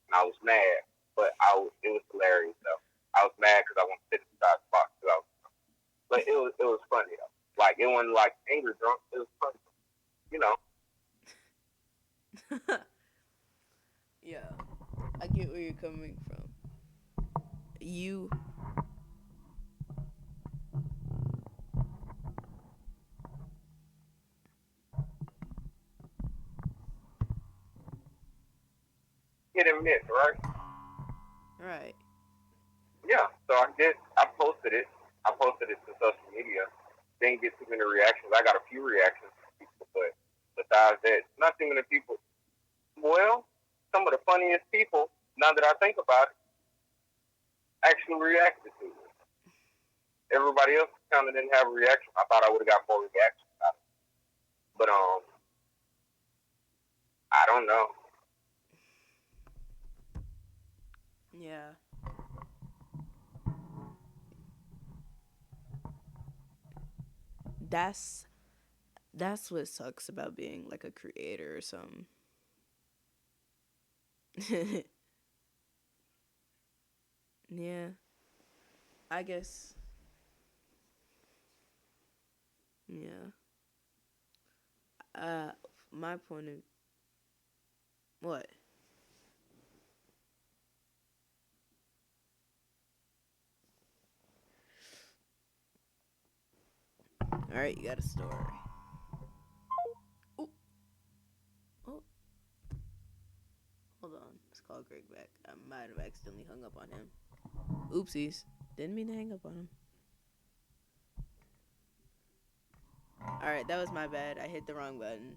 [SPEAKER 2] and I was mad. But it was hilarious, though. I was mad because I wanted to sit inside the box. But it was funny, though. Like, it wasn't like angry drunk. It was funny. You know,
[SPEAKER 1] Yeah. I get where you're coming from. You.
[SPEAKER 2] hit and miss, right?
[SPEAKER 1] Right.
[SPEAKER 2] Yeah. So I did. I posted it. I posted it to social media. Didn't get too many reactions. I got a few reactions from people, but besides that, not too many people. Well, some of the funniest people, now that I think about it, actually reacted to it. Everybody else kind of didn't have a reaction. I thought I would have got more reactions out of it. But I don't know.
[SPEAKER 1] Yeah. That's that's what sucks about being like a creator or something. Yeah. I guess. Yeah. Uh, my point of what? All right, you got a story. Ooh, oh, hold on. Let's call Greg back. I might have accidentally hung up on him. Oopsies. Didn't mean to hang up on him. All right, that was my bad. I hit the wrong button.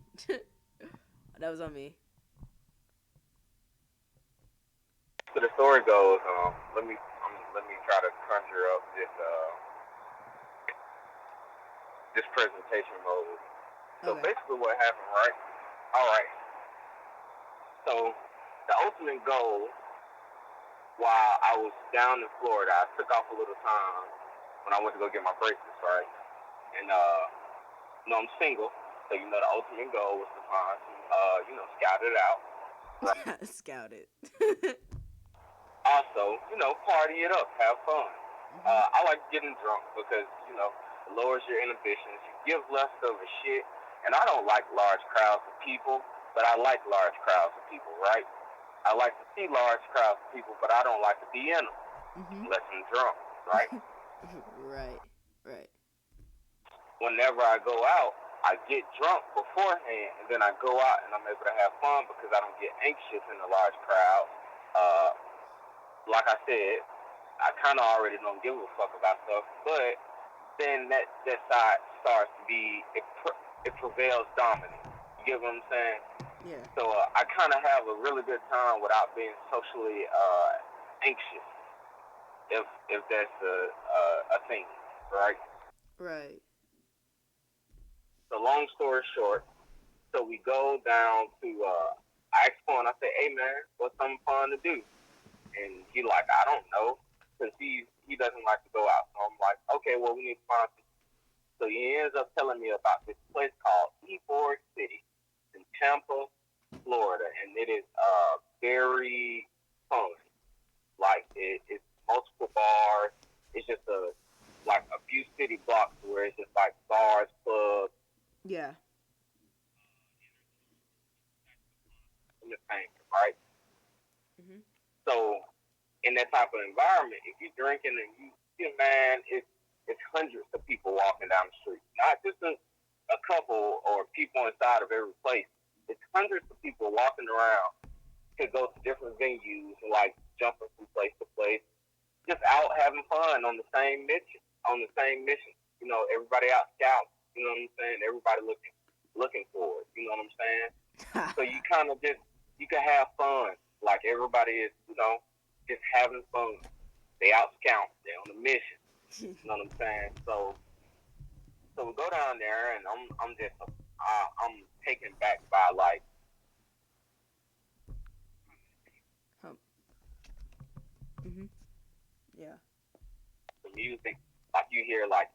[SPEAKER 1] That was on me.
[SPEAKER 2] So the story goes, let me try to conjure up this presentation mode. So
[SPEAKER 1] Okay.
[SPEAKER 2] basically, what happened, right? All right. So the ultimate goal, while I was down in Florida, I took off a little time when I went to go get my braces, right? And I'm single, so the ultimate goal was to find some, scout it out. Right.
[SPEAKER 1] Scout it.
[SPEAKER 2] Also, party it up, have fun.
[SPEAKER 1] Mhm.
[SPEAKER 2] I like getting drunk because it lowers your inhibitions. You give less of a shit, and I don't like large crowds of people, but I like large crowds of people, right? I like to see large crowds of people, but I don't like to be in them
[SPEAKER 1] Mhm.
[SPEAKER 2] unless I'm drunk, right?
[SPEAKER 1] Right. Right.
[SPEAKER 2] Whenever I go out, I get drunk beforehand, and then I go out and I'm able to have fun because I don't get anxious in a large crowd. Uh, like I said, I kind of already don't give a fuck about stuff, but then that side starts to be it prevails dominant. You get what I'm saying?
[SPEAKER 1] Yeah.
[SPEAKER 2] So I kind of have a really good time without being socially anxious, if that's a thing, right?
[SPEAKER 1] Right.
[SPEAKER 2] So long story short, so we go down to I asked Quan, I say, hey man, what's something fun to do? And he like, I don't know, because he doesn't like to go out. So I'm like, okay, well we need to find some. So he ends up telling me about this place called Ybor City in Tampa, Florida, and it is very fun. Like it's multiple bars. It's just a few city blocks where it's just like bars, clubs,
[SPEAKER 1] Yeah.
[SPEAKER 2] entertainment, right?
[SPEAKER 1] Mhm.
[SPEAKER 2] So in that type of environment, if you're drinking and man, it's hundreds of people walking down the street, not just a couple or people inside of every place. It's hundreds of people walking around to go to different venues and like jumping from place to place, just out having fun on the same mission same mission. Everybody out scouting. You know what I'm saying? Everybody looking for it. You know what I'm saying? So you kind of just you can have fun. Like everybody is, just having fun. They out scouting. They on a mission. You know what I'm saying? So we go down there, and I'm taken back by like
[SPEAKER 1] Huh. Mhm. Yeah.
[SPEAKER 2] the music. Like you hear like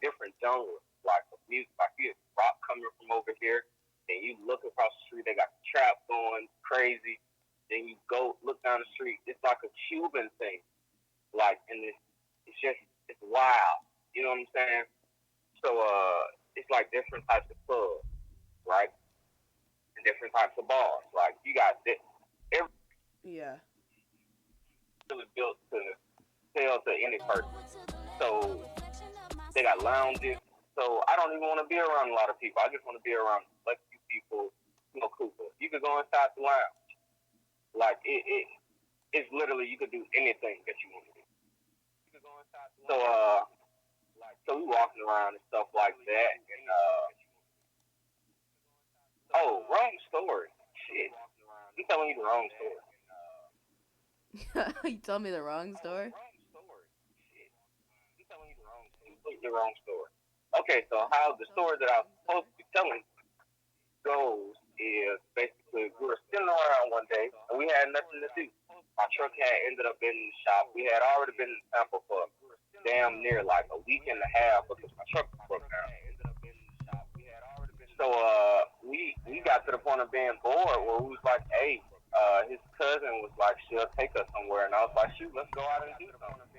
[SPEAKER 2] different genres, like the music, like you hear rock coming from over here. Then you look across the street, they got the trap going crazy. Then you go look down the street, it's like a Cuban thing. Like, and it's wild. You know what I'm saying? So it's like different types of clubs, right? And different types of bars. Like you got every
[SPEAKER 1] Yeah.
[SPEAKER 2] really built to sell to any person. So they got lounges. So I don't even want to be around a lot of people. I just want to be around like few people, cool. You could go inside the lounge. Like it's literally you could do anything that you want to do. So so we walking around and stuff like that. And oh, wrong story. Shit, I'm telling you the wrong story.
[SPEAKER 1] You told me the wrong story.
[SPEAKER 2] Completely wrong story. Okay, so how the story that I was supposed to be telling goes is basically we were sitting around one day and we had nothing to do. My truck had ended up in the shop. We had already been in Tampa for damn near like a week and a half because my truck broke down. So we got to the point of being bored where we was like, hey, his cousin was like, she'll take us somewhere, and I was like, shoot, let's go out and do something.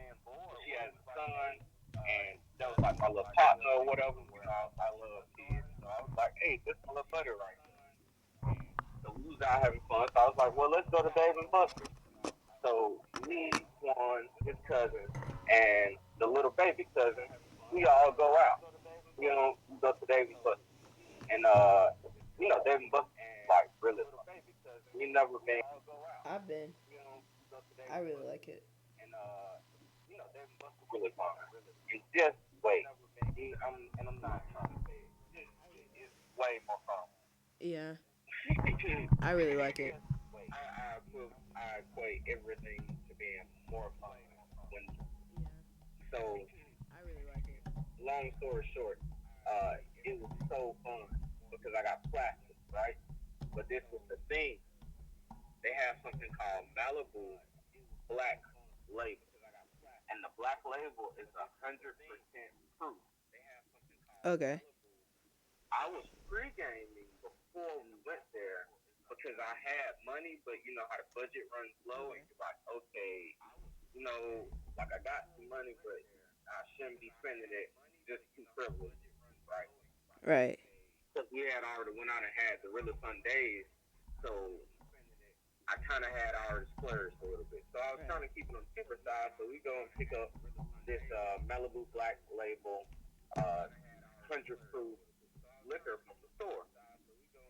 [SPEAKER 2] She has a son, and that was like my little partner or whatever. I love kids, so I was like, hey, this is my little buddy right here. So we was out having fun. So I was like, well, let's go to Dave and Buster's. So me, Juan, his cousin, and the little baby cousin, we all go out. We go to Dave and Buster's. And Dave and Buster's is like really fun. We never been.
[SPEAKER 1] I've been. I really like it.
[SPEAKER 2] And Dave and Buster's really fun. And just wait. I'm not trying to say it. It's way more fun.
[SPEAKER 1] Yeah. I really like it.
[SPEAKER 2] I equate everything to being more fun when
[SPEAKER 1] Yeah.
[SPEAKER 2] so
[SPEAKER 1] I really like it.
[SPEAKER 2] long story short, it was so fun because I got plastic, right? But this was the thing. They have something called Malibu Black Label. And the black label is 100% proof.
[SPEAKER 1] Okay.
[SPEAKER 2] I was pre-gaming before we went there because I had money, but you know how the budget runs low, and
[SPEAKER 1] Okay.
[SPEAKER 2] you're like, okay, like I got some money, but I shouldn't be spending it just too frivolous, right?
[SPEAKER 1] Right.
[SPEAKER 2] Because we had already went out and had the really fun days, so I kind of had already splurged a little bit. So I was
[SPEAKER 1] Right.
[SPEAKER 2] trying to keep it on the cheaper side, so we go and pick up this Malibu Black Label 100 proof liquor from the store.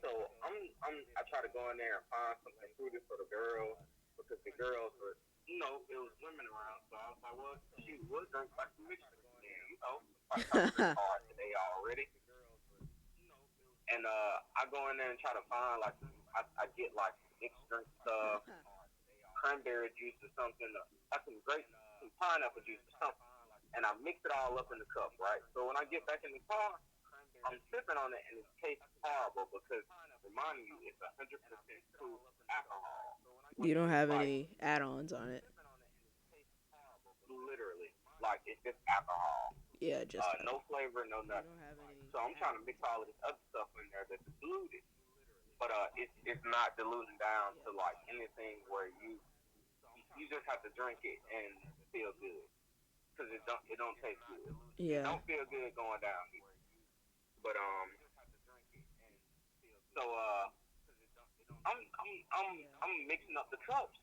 [SPEAKER 2] So I try to go in there and find something fruity for the girls because the girls were, it was women around. So I was like, well, shoot, we'll drink like some mixed drinks. Yeah, I try to drink hard today already. And I go in there and try to find like I get like mixed drink stuff, cranberry juice or something, like some pineapple juice or something. And I mix it all up in the cup, right? So when I get back in the car, I'm sipping on it and it tastes horrible because reminding you it's 100% proof alcohol.
[SPEAKER 1] You don't have
[SPEAKER 2] Like
[SPEAKER 1] any add-ons on it.
[SPEAKER 2] literally, like it's just alcohol.
[SPEAKER 1] Yeah, just
[SPEAKER 2] No flavor, no
[SPEAKER 1] you
[SPEAKER 2] nothing.
[SPEAKER 1] don't have any
[SPEAKER 2] So I'm trying to mix all of this other stuff in there that's diluted, but it's not diluting down to like anything where you just have to drink it and feel good because it don't taste good. It
[SPEAKER 1] Yeah.
[SPEAKER 2] don't feel good going down here. But so I'm mixing up the cups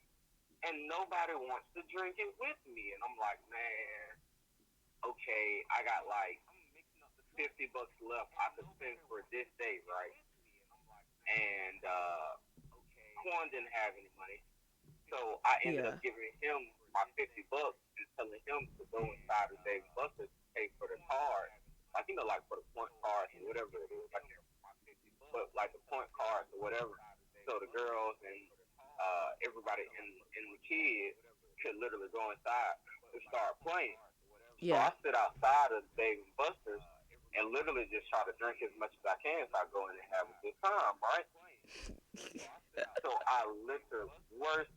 [SPEAKER 2] and nobody wants to drink it with me, and I'm like, man, okay, I got like $50 left I could spend for this day, right? And Quan didn't have any money, so I ended
[SPEAKER 1] Yeah.
[SPEAKER 2] up giving him my $50 and telling him to go inside of Dave Buster's pay for the card, like like for the point cards or whatever it is. I can't remember my 50, but like the point cards or whatever. So the girls and everybody in the kids could literally go inside and start playing. So
[SPEAKER 1] Yeah.
[SPEAKER 2] I sit outside of Dave and Buster's and literally just try to drink as much as I can so I go in and have a good time, right? So I literally worst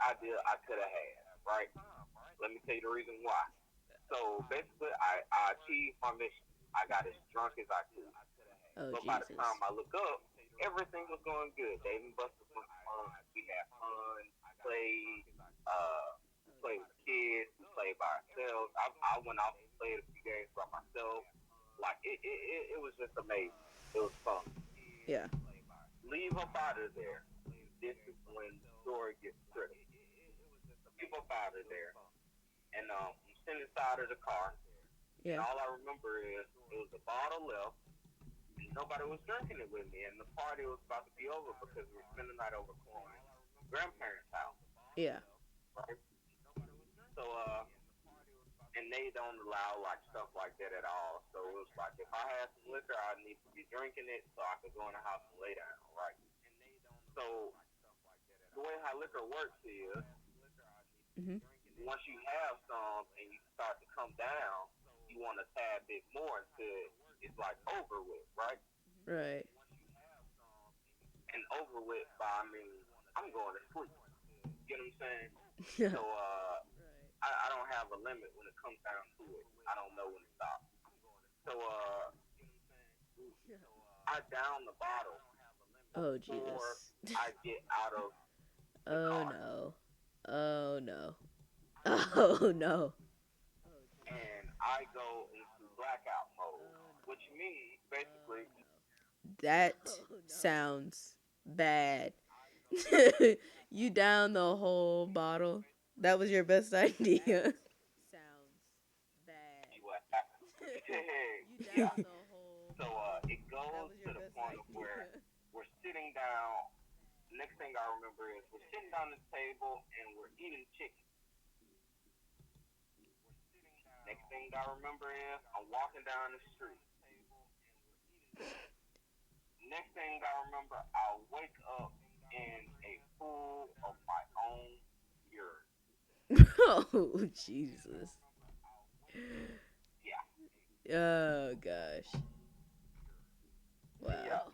[SPEAKER 2] idea I could have had, right? Let me tell you the reason why. So basically, I achieved my mission. I got as drunk as I could.
[SPEAKER 1] Oh
[SPEAKER 2] But by the time
[SPEAKER 1] Jesus.
[SPEAKER 2] I look up, everything was going good. Dave and Buster's was fun. We had fun, played, we played with kids, we played by ourselves. I went off and played a few games by myself. Like it was just amazing. It was fun.
[SPEAKER 1] Yeah.
[SPEAKER 2] Leave up out of there. This is when the story gets critical. Leave up out of there. And I'm sitting inside of the car, and
[SPEAKER 1] Yeah.
[SPEAKER 2] all I remember is it was a bottle left, and nobody was drinking it with me, and the party was about to be over because we were spending the night over Corin's grandparents' house,
[SPEAKER 1] Yeah.
[SPEAKER 2] right? So, and they don't allow like stuff like that at all. So it was like if I had some liquor, I need to be drinking it so I could go in the house and lay down, right? So the way how liquor works is
[SPEAKER 1] Mhm.
[SPEAKER 2] once you have some and you start to come down, you want a tad bit more until it's like over with, right?
[SPEAKER 1] Right.
[SPEAKER 2] And over with by I mean I'm going to sleep. You know what I'm saying?
[SPEAKER 1] Yeah.
[SPEAKER 2] So I don't have a limit when it comes down to it. I don't know when to stop. So I down the bottle
[SPEAKER 1] Oh
[SPEAKER 2] before
[SPEAKER 1] Jesus.
[SPEAKER 2] I get out of the
[SPEAKER 1] Oh
[SPEAKER 2] car,
[SPEAKER 1] no. Oh no. Oh no.
[SPEAKER 2] and I go into blackout mode, which means basically
[SPEAKER 1] That sounds bad. You down the whole bottle. That was your best idea. Sounds
[SPEAKER 2] see
[SPEAKER 1] bad.
[SPEAKER 2] what happens.
[SPEAKER 1] You
[SPEAKER 2] Yeah.
[SPEAKER 1] down the whole
[SPEAKER 2] So
[SPEAKER 1] bottle.
[SPEAKER 2] it
[SPEAKER 1] That
[SPEAKER 2] goes
[SPEAKER 1] was
[SPEAKER 2] to
[SPEAKER 1] your
[SPEAKER 2] the
[SPEAKER 1] best
[SPEAKER 2] point of where
[SPEAKER 1] idea.
[SPEAKER 2] we're sitting down. Next thing I remember is we're sitting down at the table and we're eating chicken. Next thing I remember is I'm walking down the street. Next thing I remember, I wake up in a pool of my own urine.
[SPEAKER 1] Oh Jesus.
[SPEAKER 2] Yeah,
[SPEAKER 1] Oh gosh.
[SPEAKER 2] yeah.
[SPEAKER 1] Wow.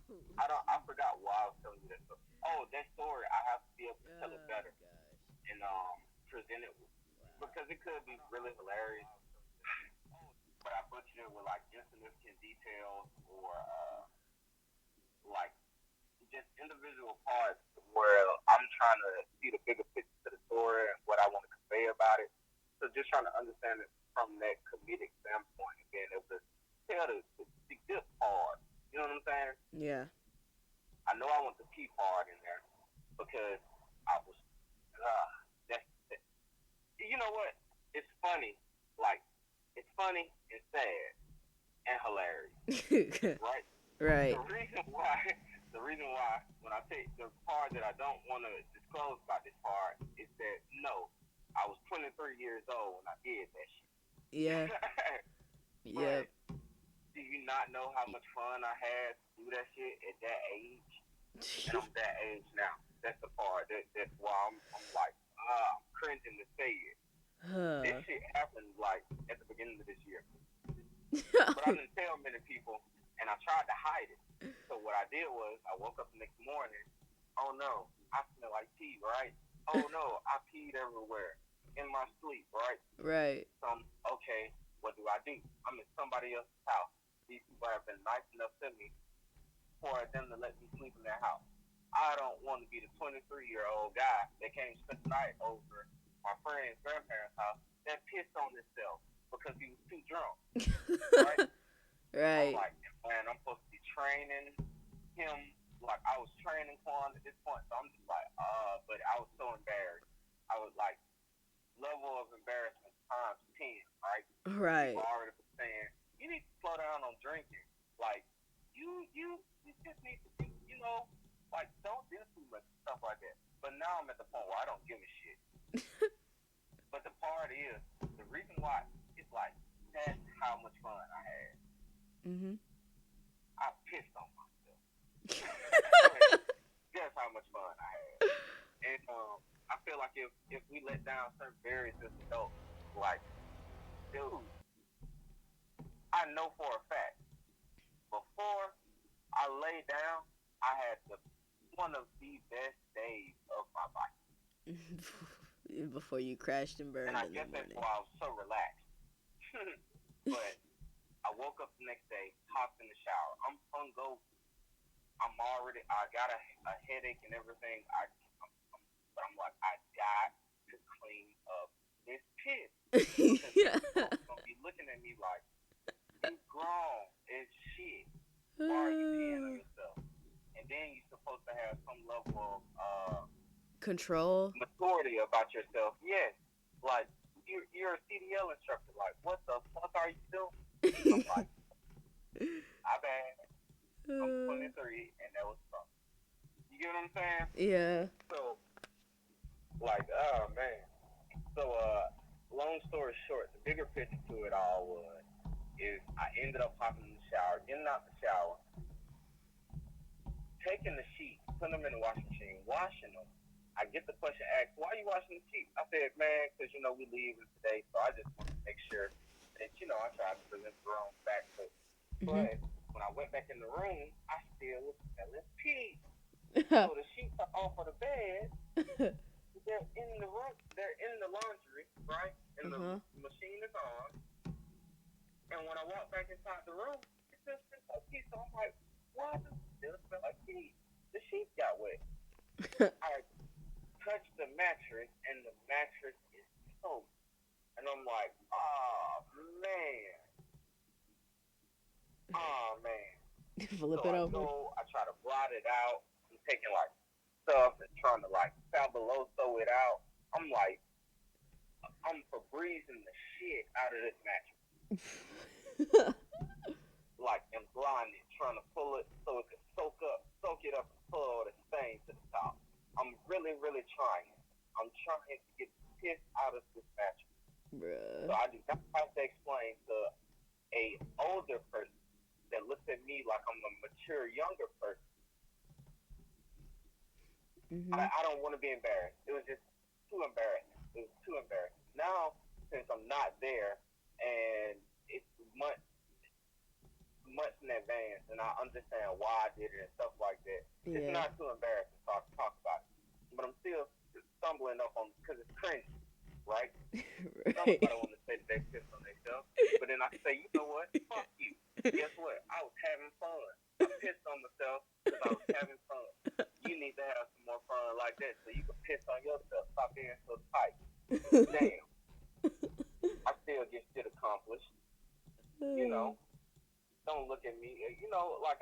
[SPEAKER 2] I forgot why I was telling you that story. Oh, that story I have to be able to tell it
[SPEAKER 1] Oh
[SPEAKER 2] better
[SPEAKER 1] gosh.
[SPEAKER 2] and present it because it could be really hilarious, but I butchered it with like insignificant details or like just individual parts where I'm trying to see the bigger picture to the story and what I want to convey about it. So just trying to understand it from that comedic standpoint and being able to tell the good part. You know what I'm saying?
[SPEAKER 1] Yeah.
[SPEAKER 2] I know I want the P part in there because I was, uh, that, you know what? It's funny. Like, it's funny and sad and hilarious, right?
[SPEAKER 1] Right.
[SPEAKER 2] The reason why, the reason why, when I take the part that I don't want to disclose about this part is that no, I was 23 years old when I did that shit.
[SPEAKER 1] Yeah.
[SPEAKER 2] But
[SPEAKER 1] Yep.
[SPEAKER 2] do you not know how much fun I had to do that shit at that age? And I'm that age now. That's the part. That's why I'm like, I'm cringing to say it. This
[SPEAKER 1] Huh.
[SPEAKER 2] shit happened like at the beginning of this year. But I didn't tell many people, and I tried to hide it. So what I did was I woke up the next morning. Oh no, I smell like pee, right? Oh no, I peed everywhere in my sleep, right?
[SPEAKER 1] Right.
[SPEAKER 2] So I'm okay. What do I do? I'm in somebody else's house. These people have been nice enough to me for them to let me sleep in their house. I don't want to be the 23-year-old guy that came to spend the night over my friend's grandparents' house that pissed on himself because he was too drunk, right? I'm
[SPEAKER 1] Right.
[SPEAKER 2] like, man, I'm supposed to be training him. Like, I was training Quan at this point, so I'm just like, but I was so embarrassed. I was like, level of embarrassment times 10, right? People
[SPEAKER 1] Right.
[SPEAKER 2] already been saying, you need to slow down on drinking. Like, you just need to be, like, don't do too much stuff like that. But now I'm at the point where I don't give a shit. But the part is, the reason why it's like, that's how much fun I had.
[SPEAKER 1] Mhm.
[SPEAKER 2] I pissed on myself. Like, that's how much fun I had. And I feel like if we let down certain barriers as adults, like, dude, I know for a fact, before I lay down, I had one of the best days of my life.
[SPEAKER 1] Before you crashed and
[SPEAKER 2] And
[SPEAKER 1] burned
[SPEAKER 2] I
[SPEAKER 1] in the
[SPEAKER 2] guess that's
[SPEAKER 1] morning.
[SPEAKER 2] why I was so relaxed. But I woke up the next day, hopped in the shower. I'm hungover. I got a headache and everything. But I'm like, I got to clean up this piss. Because
[SPEAKER 1] Yeah.
[SPEAKER 2] folks gonna be looking at me like, you grown as shit. Why are you peeing on yourself? And then you're supposed to have some level of
[SPEAKER 1] Control.
[SPEAKER 2] maturity about yourself. Yes. Like, you're a CDL instructor. Like, what the fuck are you doing? I'm like, I bad. I'm 23, and that was fun. You get what I'm saying?
[SPEAKER 1] Yeah.
[SPEAKER 2] So, like, oh, man. So, long story short, the bigger picture to it all is I ended up hopping in the shower, getting out the shower, taking the sheets, putting them in the washing machine, washing them. I get the question asked, why are you washing the sheets? I said, man, because, we leaving today, so I just want to make sure that, I try to present the room back. But when I went back in the room, I still was smelling pee. So the sheets are off of the bed. They're in the room. They're in the laundry, right? And the machine is on. And when I walk back inside the room, it still smells like pee. So I'm like, why does it still smell like pee? The sheets got wet. I touched the mattress, and the mattress is soaked. And I'm like, oh, man. Oh, man.
[SPEAKER 1] Flip
[SPEAKER 2] So
[SPEAKER 1] it
[SPEAKER 2] I
[SPEAKER 1] over.
[SPEAKER 2] go, I try to blot it out. I'm taking, like, stuff and trying to, like, fabuloso it out. I'm like, I'm Febrezing the shit out of this mattress. Like, and blinded, trying to pull it so it could soak it up and pull all the stain to the top. I'm really, really trying. I'm trying to get the piss out of this mattress.
[SPEAKER 1] Bruh.
[SPEAKER 2] So I do not have to explain to a older person that looks at me like I'm a mature, younger person. I don't want to be embarrassed. It was just too embarrassing. It was too embarrassing. Now, since I'm not there, and it's months in advance, and I understand why I did it and stuff like that, it's not too embarrassing to talk about it. But I'm still stumbling up on because it's cringy, right?
[SPEAKER 1] Right.
[SPEAKER 2] Nobody want to say that they pissed on themselves. But then I say, you know what? Fuck you. Guess what? I was having fun. I pissed on myself because I was having fun. You need to have some more fun like that so you can piss on yourself. Stop being so tight. Damn. I still get shit accomplished. Don't look at me. Like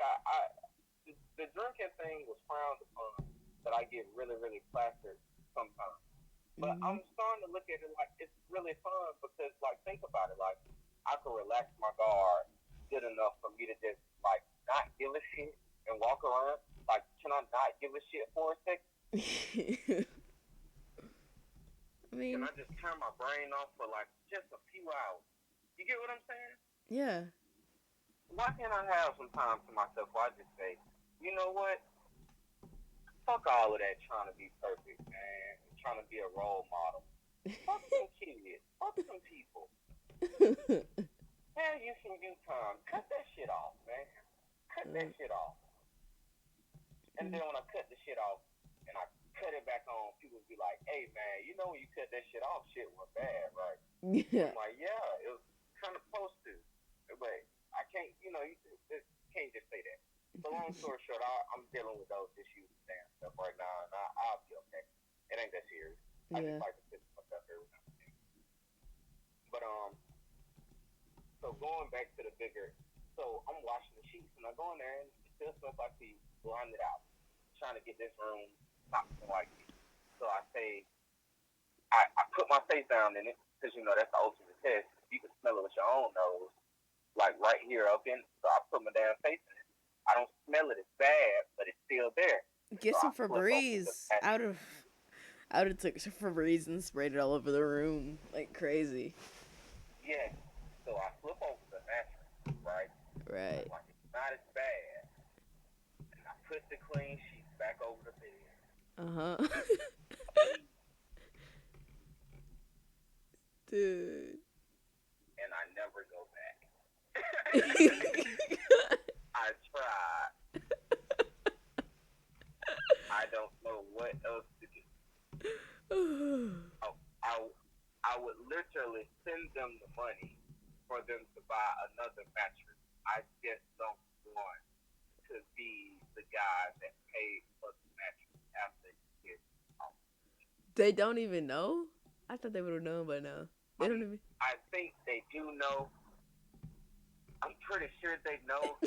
[SPEAKER 2] the drinking thing was frowned upon, but I get really, really plastered sometimes. But I'm starting to look at it like it's really fun because, like, think about it. Like, I can relax my guard good enough for me to just, like, not give a shit and walk around. Like, can I not give a shit for a second? Can I just turn my brain off for, like, just a few hours? You get what I'm saying?
[SPEAKER 1] Yeah.
[SPEAKER 2] Why can't I have some time to myself where I just say, you know what? Fuck all of that trying to be perfect, man. Trying to be a role model. Fuck some kids. Fuck some people. Have you some you time. Cut that shit off, man. Cut that shit off. And then when I cut the shit off and I cut it back on, people be like, hey, man, when you cut that shit off, shit went bad, right?
[SPEAKER 1] Yeah.
[SPEAKER 2] I'm like, yeah, it was kind of supposed to. But I can't, you can't just say that. So long story short, I'm dealing with those issues and stuff right now, and I'll be okay. It ain't that serious. I just like to piss myself every now and then. But so going back to the bigger, so I'm washing the sheets, and I go in there, and it still smells like pee, blind it out, trying to get this room not like it. So I say, I put my face down in it, because that's the ultimate test. You can smell it with your own nose, like right here up in. So I put my damn face in it. I don't smell it as bad, but it's still there.
[SPEAKER 1] Get
[SPEAKER 2] so
[SPEAKER 1] some Febreze out of took some Febreze and sprayed it all over the room like crazy.
[SPEAKER 2] Yeah. So I flip over the mattress, right?
[SPEAKER 1] Right.
[SPEAKER 2] Like it's not as bad. And I put the clean sheets back over the bed.
[SPEAKER 1] Uh-huh. Dude.
[SPEAKER 2] And I never go back. I tried. I don't know what else to do. I, I, I would literally send them the money for them to buy another mattress. I just don't want to be the guy that paid for the mattress after it gets off.
[SPEAKER 1] They don't even know? I thought they would have known by now. They don't even.
[SPEAKER 2] I think they do know. I'm pretty sure they know,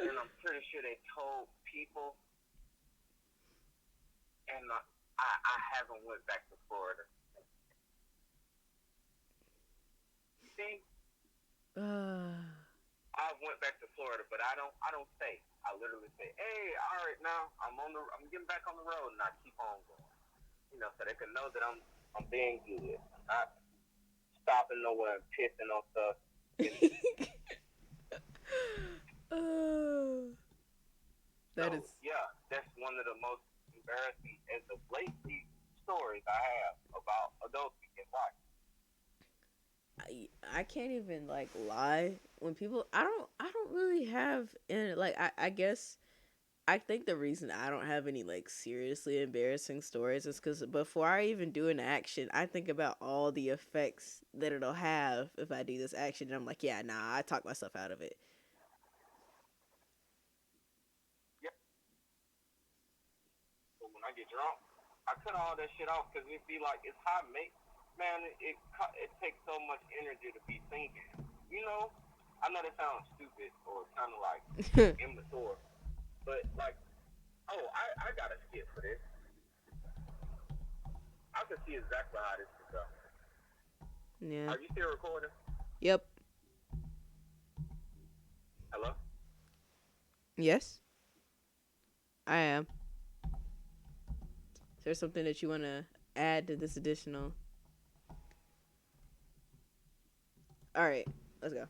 [SPEAKER 2] and I'm pretty sure they told people. And I haven't went back to Florida. You see, I went back to Florida, but I don't stay. I literally say, hey, all right, now I'm getting back on the road, and I keep on going. You know, so they can know that I'm being good. I'm not stopping nowhere and pissing on stuff.
[SPEAKER 1] That
[SPEAKER 2] So
[SPEAKER 1] is.
[SPEAKER 2] yeah, that's one of the most embarrassing as of lately stories I have about adults being watched.
[SPEAKER 1] I can't even like lie when people I don't really have any like I guess I think the reason I don't have any like seriously embarrassing stories is because before I even do an action, I think about all the effects that it'll have if I do this action, and I'm like, yeah, nah, I talk myself out of it.
[SPEAKER 2] Yeah. So when I get drunk, I cut all that shit off because it be like it's high make. Man, it takes so much energy to be thinking. You know, I know that sounds stupid or kind of like immature, but like, oh, I got a skit for this. I can see exactly how this could go.
[SPEAKER 1] Yeah.
[SPEAKER 2] Are you still recording?
[SPEAKER 1] Yep.
[SPEAKER 2] Hello?
[SPEAKER 1] Yes, I am. Is there something that you want to add to this additional? All right, let's go.